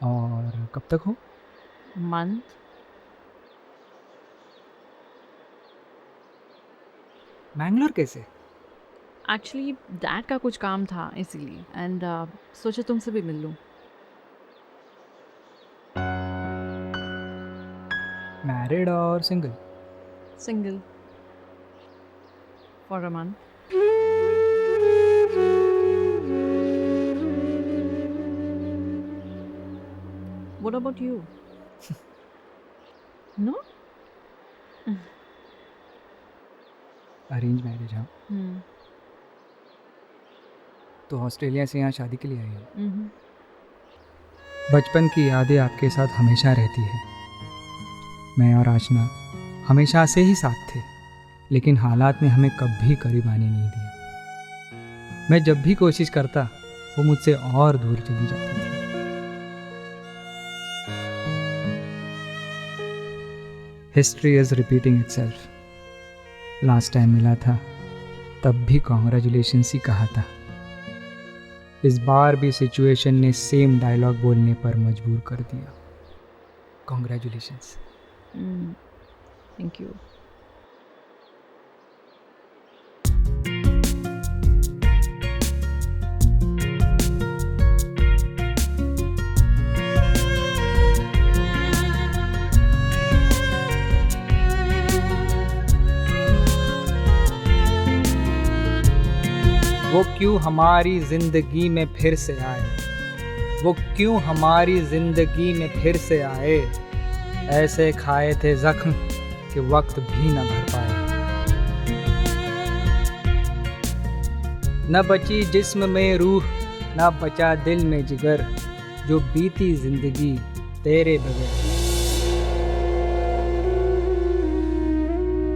और कब तक हो? Month. मैंगलोर कैसे? एक्चुअली डैड का कुछ काम था इसीलिए, एंड सोचा तुमसे भी मिल लूँ. मैरिड और single? Single for a month. What about you? No? Arrange marriage, हाँ. तो ऑस्ट्रेलिया से यहाँ शादी के लिए आई हो? बचपन की यादें आपके साथ हमेशा रहती है। मैं और आशना हमेशा से ही साथ थे, लेकिन हालात ने हमें कभी करीब आने नहीं दिया। मैं जब भी कोशिश करता, वो मुझसे और दूर चली जाती थी। History is repeating itself. Last time मिला था तब भी कॉन्ग्रेचुलेशंस ही कहा था। इस बार भी सिचुएशन ने सेम डायलॉग बोलने पर मजबूर कर दिया। कॉन्ग्रेचुलेशंस। Thank you. वो क्यों हमारी जिंदगी में फिर से आए, वो क्यों हमारी जिंदगी में फिर से आए, ऐसे खाए थे जख्म कि वक्त भी न भर पाए। न बची जिस्म में रूह, न बचा दिल में जिगर, जो बीती जिंदगी तेरे बगैर।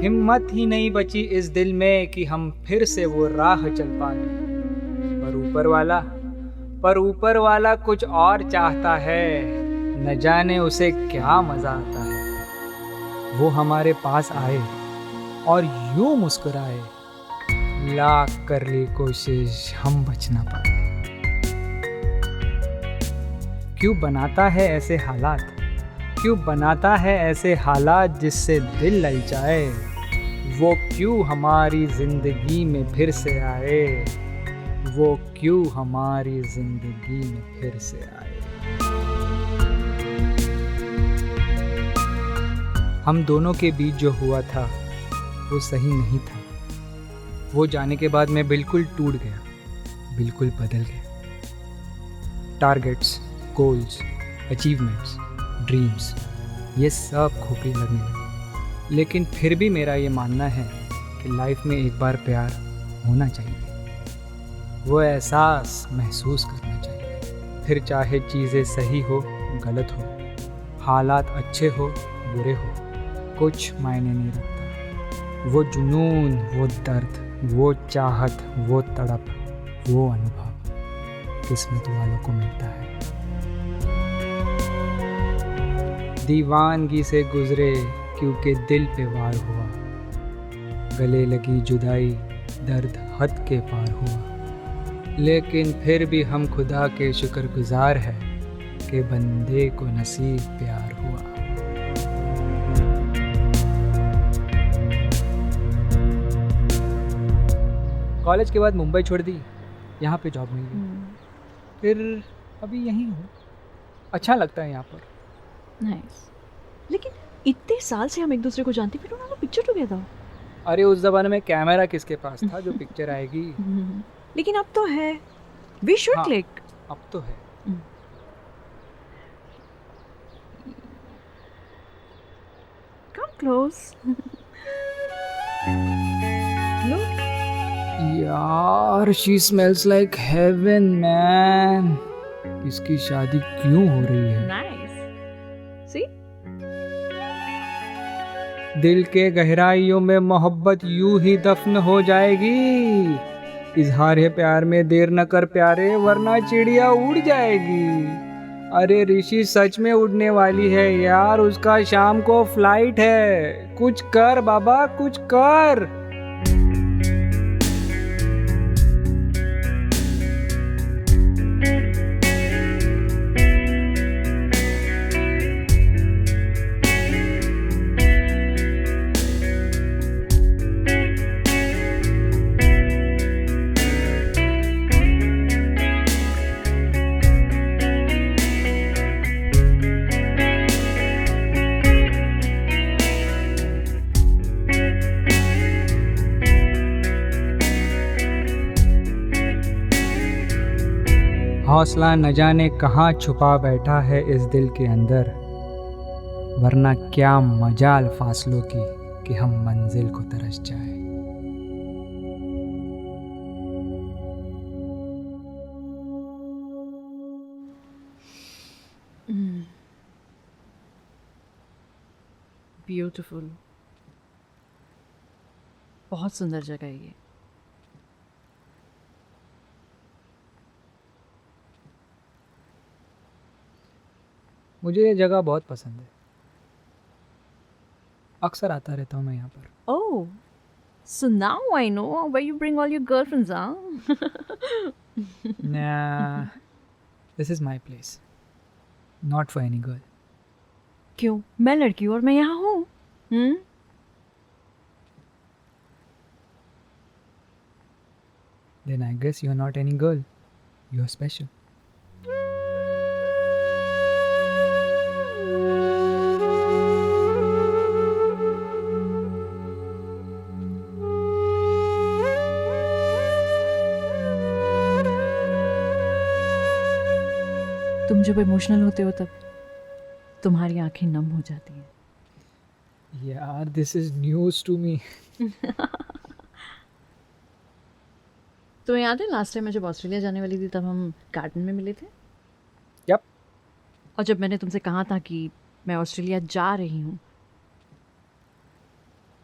हिम्मत ही नहीं बची इस दिल में कि हम फिर से वो राह चल पाए। पर ऊपर वाला कुछ और चाहता है, न जाने उसे क्या मजा आता है। वो हमारे पास आए और यूं मुस्कुराए, लाख कर ली कोशिश हम बच ना पाए। क्यों बनाता है ऐसे हालात, क्यों बनाता है ऐसे हालात जिससे दिल ललचाए। वो क्यों हमारी जिंदगी में फिर से आए, वो क्यों हमारी जिंदगी में फिर से आए। हम दोनों के बीच जो हुआ था वो सही नहीं था। वो जाने के बाद मैं बिल्कुल टूट गया, बिल्कुल बदल गया। टारगेट्स, गोल्स, अचीवमेंट्स, ड्रीम्स, ये सब खोखले लगने लगे। लेकिन फिर भी मेरा ये मानना है कि लाइफ में एक बार प्यार होना चाहिए, वो एहसास महसूस करना चाहिए। फिर चाहे चीज़ें सही हो गलत हो, हालात अच्छे हो बुरे हो, कुछ मायने नहीं रखता। वो जुनून, वो दर्द, वो चाहत, वो तड़प, वो अनुभव किस्मत वालों को मिलता है। दीवानगी से गुजरे क्योंकि दिल पे वार हुआ, गले लगी जुदाई दर्द हद के पार हुआ। लेकिन फिर भी हम खुदा के शुक्रगुजार हैं कि बंदे को नसीब प्यार हुआ। कॉलेज के बाद मुंबई छोड़ दी, यहाँ पे जॉब मिल गई, फिर अभी यहीं हूँ। अच्छा लगता है यहाँ पर। नाइस। लेकिन इतने साल से हम एक दूसरे को जानते, फिर उन्होंने पिक्चर टुगेदर। अरे उस जमाने में कैमरा किसके पास था जो पिक्चर आएगी। लेकिन अब तो है, वी शुड क्लिक। अब तो है। Come close. यार she smells like heaven man. इसकी शादी क्यों हो रही है? नाइस। सी, दिल के गहराइयों में मोहब्बत यूं ही दफन हो जाएगी। इजहार है प्यार में देर न कर प्यारे, वरना चिड़िया उड़ जाएगी। अरे ऋषि सच में उड़ने वाली है यार, उसका शाम को फ्लाइट है। कुछ कर बाबा, कुछ कर। हौसला न जाने कहाँ छुपा बैठा है इस दिल के अंदर, वरना क्या मजाल फासलों की कि हम मंजिल को तरस जाए। ब्यूटीफुल। बहुत सुंदर जगह है ये। मुझे ये जगह बहुत पसंद है, अक्सर आता रहता हूँ मैं यहाँ पर। Oh, so now I know where you bring all your girlfriends, huh? Nah, this is my place, not for any girl. क्यों? मैं लड़की हूँ और मैं यहाँ हूँ। Then I guess you're not any girl. You're special. तुम जब इमोशनल होते हो तब तुम्हारी आंखें नम हो जाती हैं। यार, this is news to me. तो याद है लास्ट टाइम मैं जब ऑस्ट्रेलिया जाने वाली थी तब हम गार्डन में मिले थे? Yup. और जब मैंने तुमसे कहा था कि मैं ऑस्ट्रेलिया जा रही हूँ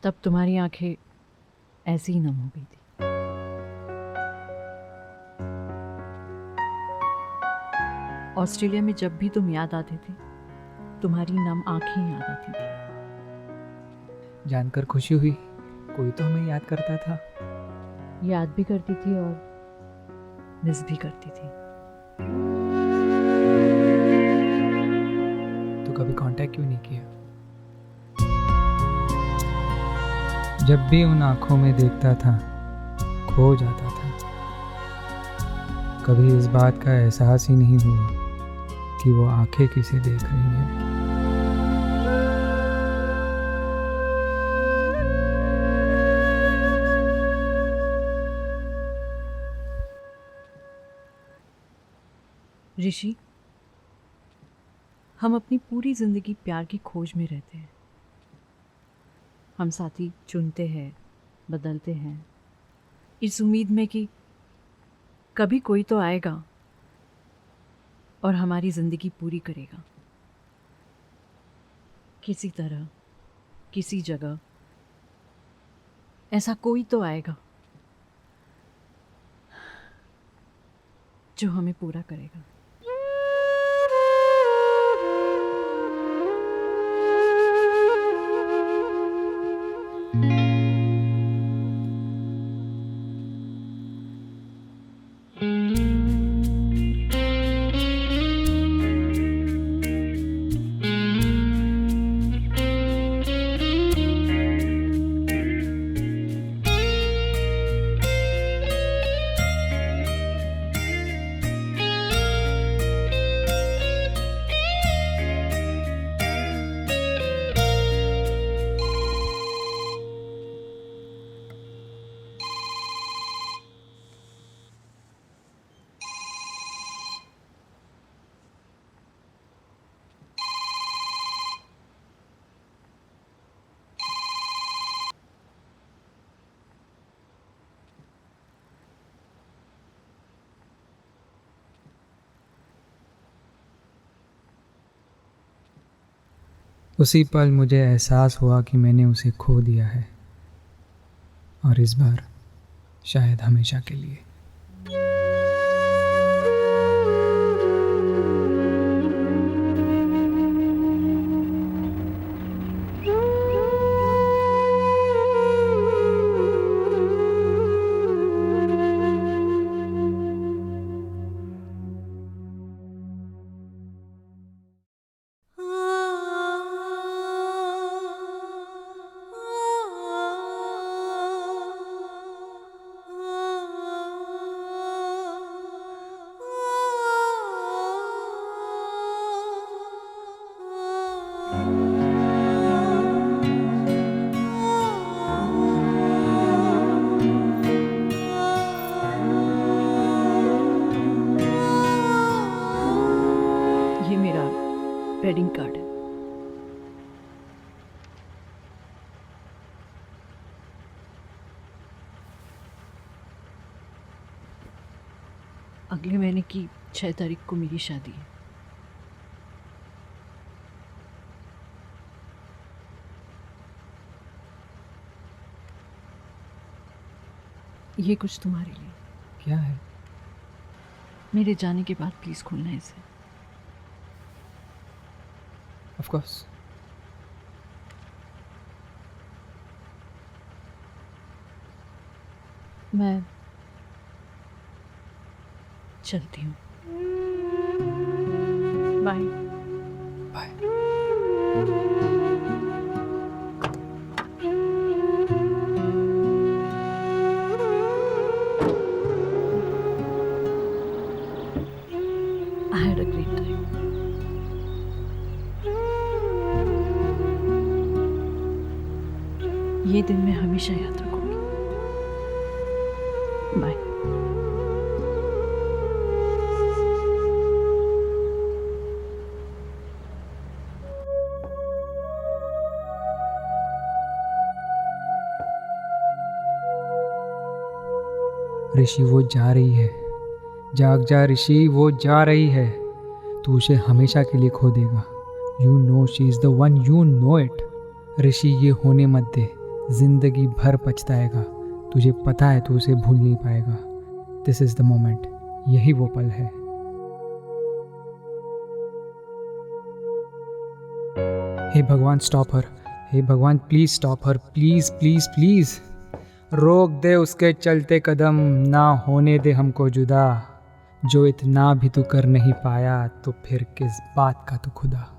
तब तुम्हारी आंखें ऐसी ही नम हो गई थी। ऑस्ट्रेलिया में जब भी तुम याद आते थे तुम्हारी नम आंखें याद आती थी। जानकर खुशी हुई, कोई तो हमें याद करता था। याद भी करती थी और मिस भी करती थी। तो कभी कांटेक्ट क्यों नहीं किया? जब भी उन आंखों में देखता था खो जाता था। कभी इस बात का एहसास ही नहीं हुआ कि वो आंखें किसे देख रही हैं। ऋषि, हम अपनी पूरी जिंदगी प्यार की खोज में रहते हैं। हम साथी चुनते हैं, बदलते हैं, इस उम्मीद में कि कभी कोई तो आएगा और हमारी जिंदगी पूरी करेगा। किसी तरह, किसी जगह ऐसा कोई तो आएगा जो हमें पूरा करेगा। उसी पल मुझे एहसास हुआ कि मैंने उसे खो दिया है, और इस बार शायद हमेशा के लिए। ये मेरा वेडिंग कार्ड है। अगले महीने की 6 तारीख को मेरी शादी है। ये कुछ तुम्हारे लिए। क्या है? मेरे जाने के बाद प्लीज खोलना इसे। Of course. मैं चलती हूँ। बाय। बाय। ये दिन मैं हमेशा याद रखूंगी। बाय। ऋषि वो जा रही है, जाग जा ऋषि, वो जा रही है। तू उसे हमेशा के लिए खो देगा। You know she is the one, you know it. Rishi ये होने मत दे, जिंदगी भर पछताएगा। तुझे पता है तू उसे भूल नहीं पाएगा। दिस इज़ द मोमेंट, यही वो पल है। हे भगवान स्टॉप हर, हे भगवान please stop her, please please please. रोक दे उसके चलते कदम, ना होने दे हमको जुदा। जो इतना भी तू कर नहीं पाया तो फिर किस बात का तू खुदा।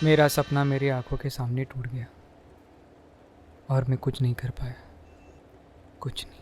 मेरा सपना मेरी आंखों के सामने टूट गया और मैं कुछ नहीं कर पाया, कुछ नहीं।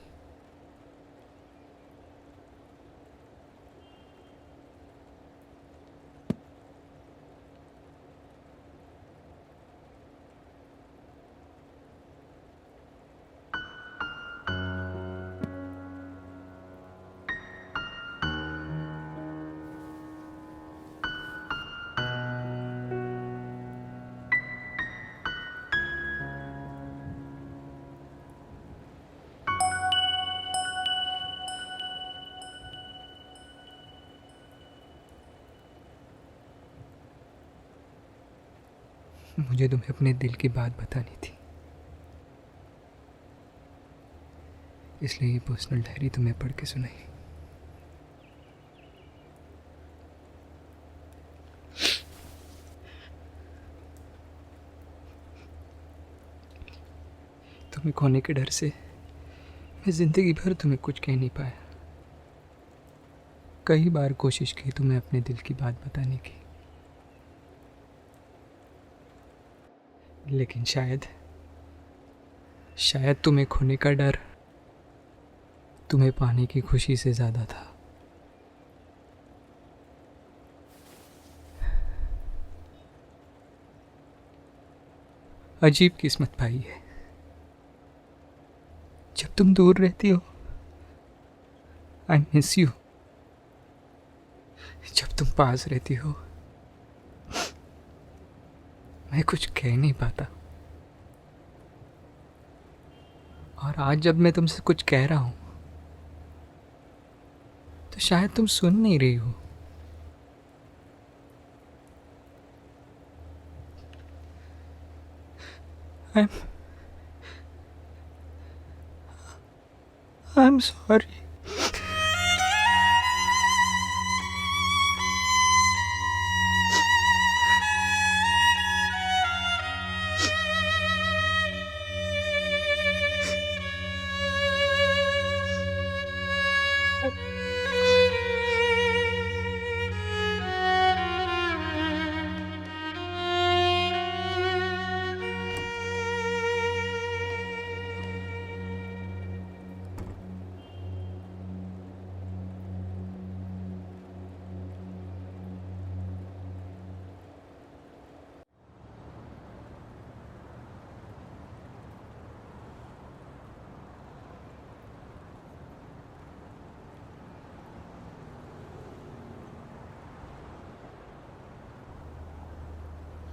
मुझे तुम्हें अपने दिल की बात बतानी थी, इसलिए ये पर्सनल डायरी तुम्हें पढ़ के सुनाई। तुम्हें खोने के डर से मैं जिंदगी भर तुम्हें कुछ कह नहीं पाया। कई बार कोशिश की तुम्हें अपने दिल की बात बताने की, लेकिन शायद तुम्हें खोने का डर तुम्हें पाने की खुशी से ज्यादा था। अजीब किस्मत पाई है। जब तुम दूर रहती हो आई मिस यू, जब तुम पास रहती हो मैं कुछ कह नहीं पाता, और आज जब मैं तुमसे कुछ कह रहा हूं तो शायद तुम सुन नहीं रही हो। I'm sorry.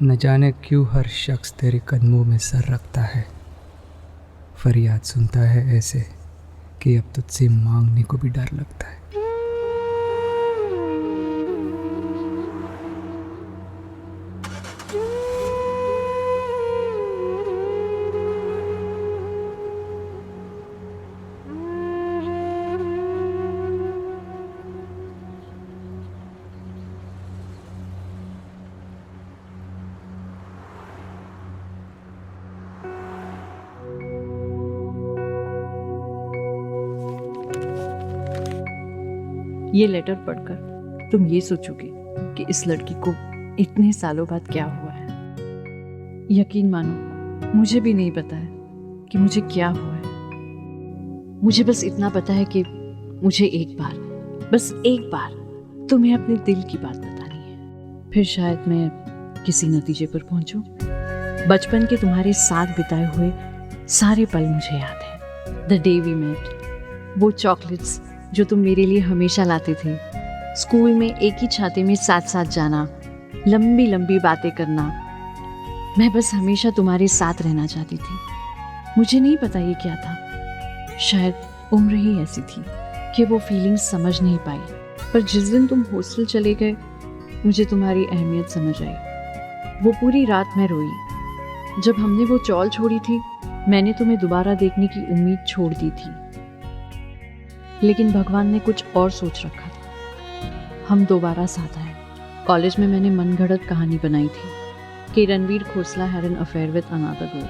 न जाने क्यों हर शख्स तेरे कदमों में सर रखता है, फरियाद सुनता है ऐसे कि अब तुझसे मांगने को भी डर लगता है। ये लेटर पढ़कर तुम ये सोचोगे कि इस लड़की को इतने सालों बाद क्या हुआ है। यकीन मानो, मुझे भी नहीं पता है कि मुझे क्या हुआ है। मुझे बस इतना पता है कि मुझे एक बार, बस एक बार तुम्हें अपने दिल की बात बतानी है। फिर शायद मैं किसी नतीजे पर पहुंचूं। बचपन के तुम्हारे साथ बिताए हुए सारे पल मुझे याद है। द डे वी मेट, वो चॉकलेट्स जो तुम मेरे लिए हमेशा लाते थे, स्कूल में एक ही छाते में साथ साथ जाना, लंबी लंबी बातें करना। मैं बस हमेशा तुम्हारे साथ रहना चाहती थी। मुझे नहीं पता ये क्या था, शायद उम्र ही ऐसी थी कि वो फीलिंग्स समझ नहीं पाई। पर जिस दिन तुम हॉस्टल चले गए, मुझे तुम्हारी अहमियत समझ आई। वो पूरी रात मैं रोई। जब हमने वो चौल छोड़ी थी, मैंने तुम्हें दोबारा देखने की उम्मीद छोड़ दी थी, लेकिन भगवान ने कुछ और सोच रखा था। हम दोबारा साथ आए। कॉलेज में मैंने मनगढ़ंत कहानी बनाई थी कि Ranveer Khosla had an affair with another girl.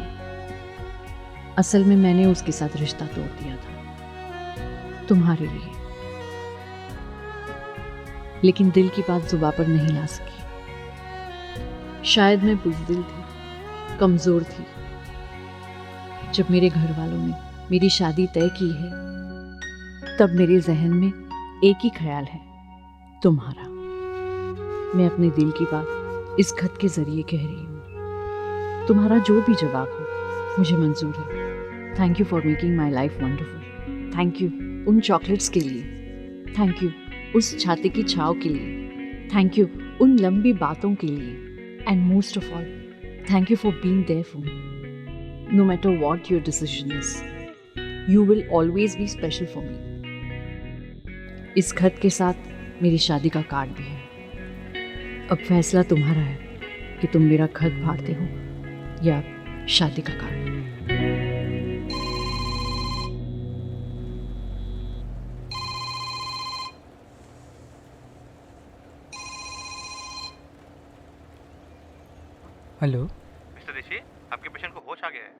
असल में मैंने उसके साथ रिश्ता तोड़ दिया था, तुम्हारे लिए। लेकिन दिल की बात जुबां पर नहीं ला सकी। शायद मैं बुज़दिल थी, कमज़ोर थी। जब मेरे घर वालों ने मेरी शादी तय की है, तब मेरे जहन में एक ही ख्याल है, तुम्हारा। मैं अपने दिल की बात इस खत के जरिए कह रही हूँ। तुम्हारा जो भी जवाब हो मुझे मंजूर है। Thank you for making my life wonderful. Thank you उन चॉकलेट्स के लिए। थैंक यू उस छाते की छाव के लिए। थैंक यू उन लंबी बातों के लिए। And most of all, thank you for being there for me. No matter what your decision is, you will always be special for me. इस खत के साथ मेरी शादी का कार्ड भी है। अब फैसला तुम्हारा है कि तुम मेरा खत फाड़ते हो या शादी का कार्ड। हेलो मिस्टर ऋषि, आपके पेशेंट को होश आ गया है।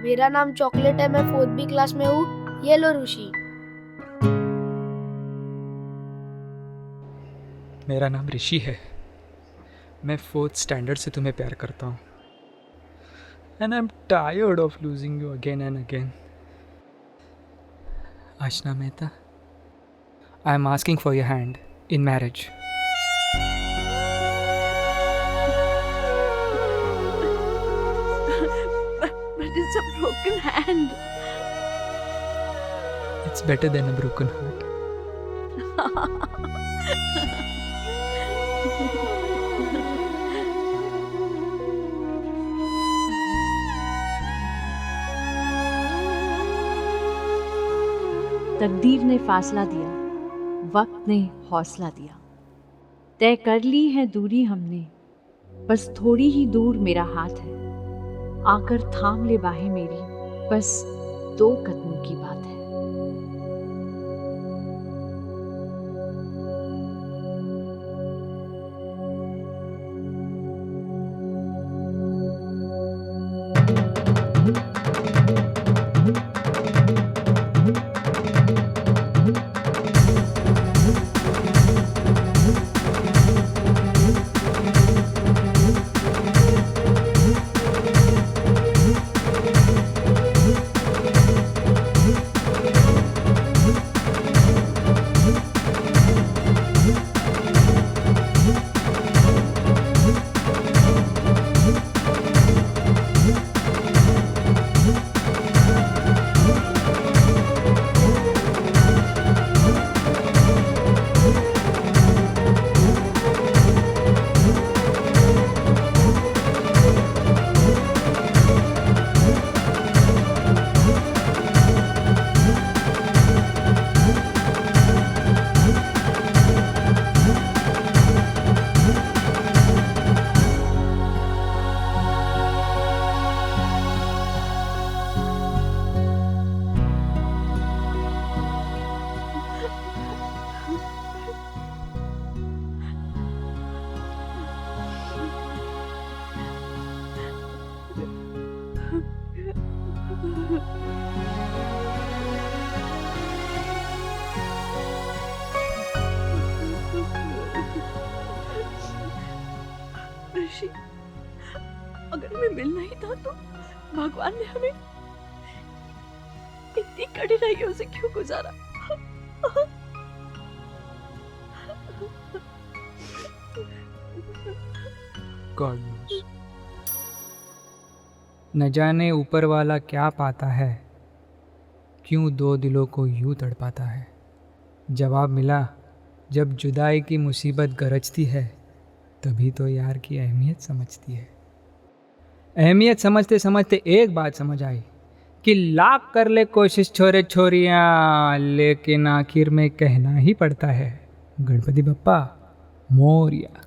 मेरा नाम चॉकलेट है, मैं 4th B क्लास में हूँ। ये लो ऋषि। मेरा नाम ऋषि है। मैं 4th स्टैंडर्ड से तुम्हें प्यार करता हूँ। And I am tired of losing you again and again. Aashna Mehta, I am asking for your hand in marriage. But it's a broken hand. It's better than a broken heart. तकदीर ने फासला दिया, वक्त ने हौसला दिया। तय कर ली है दूरी हमने, बस थोड़ी ही दूर मेरा हाथ है। आकर थाम ले बाहें मेरी, बस 2 कदमों की बात है। ऋषि, अगर हमें मिलना ही था तो भगवान ने हमें इतनी कठिनाइयों से क्यों गुजारा? God knows. न जाने ऊपर वाला क्या पाता है, क्यों 2 दिलों को यूं तड़पाता है। जवाब मिला जब जुदाई की मुसीबत गरजती है, तभी तो यार की अहमियत समझती है। अहमियत समझते समझते एक बात समझ आई कि लाख कर ले कोशिश छोरे छोरियां, लेकिन आखिर में कहना ही पड़ता है गणपति बप्पा मोरिया।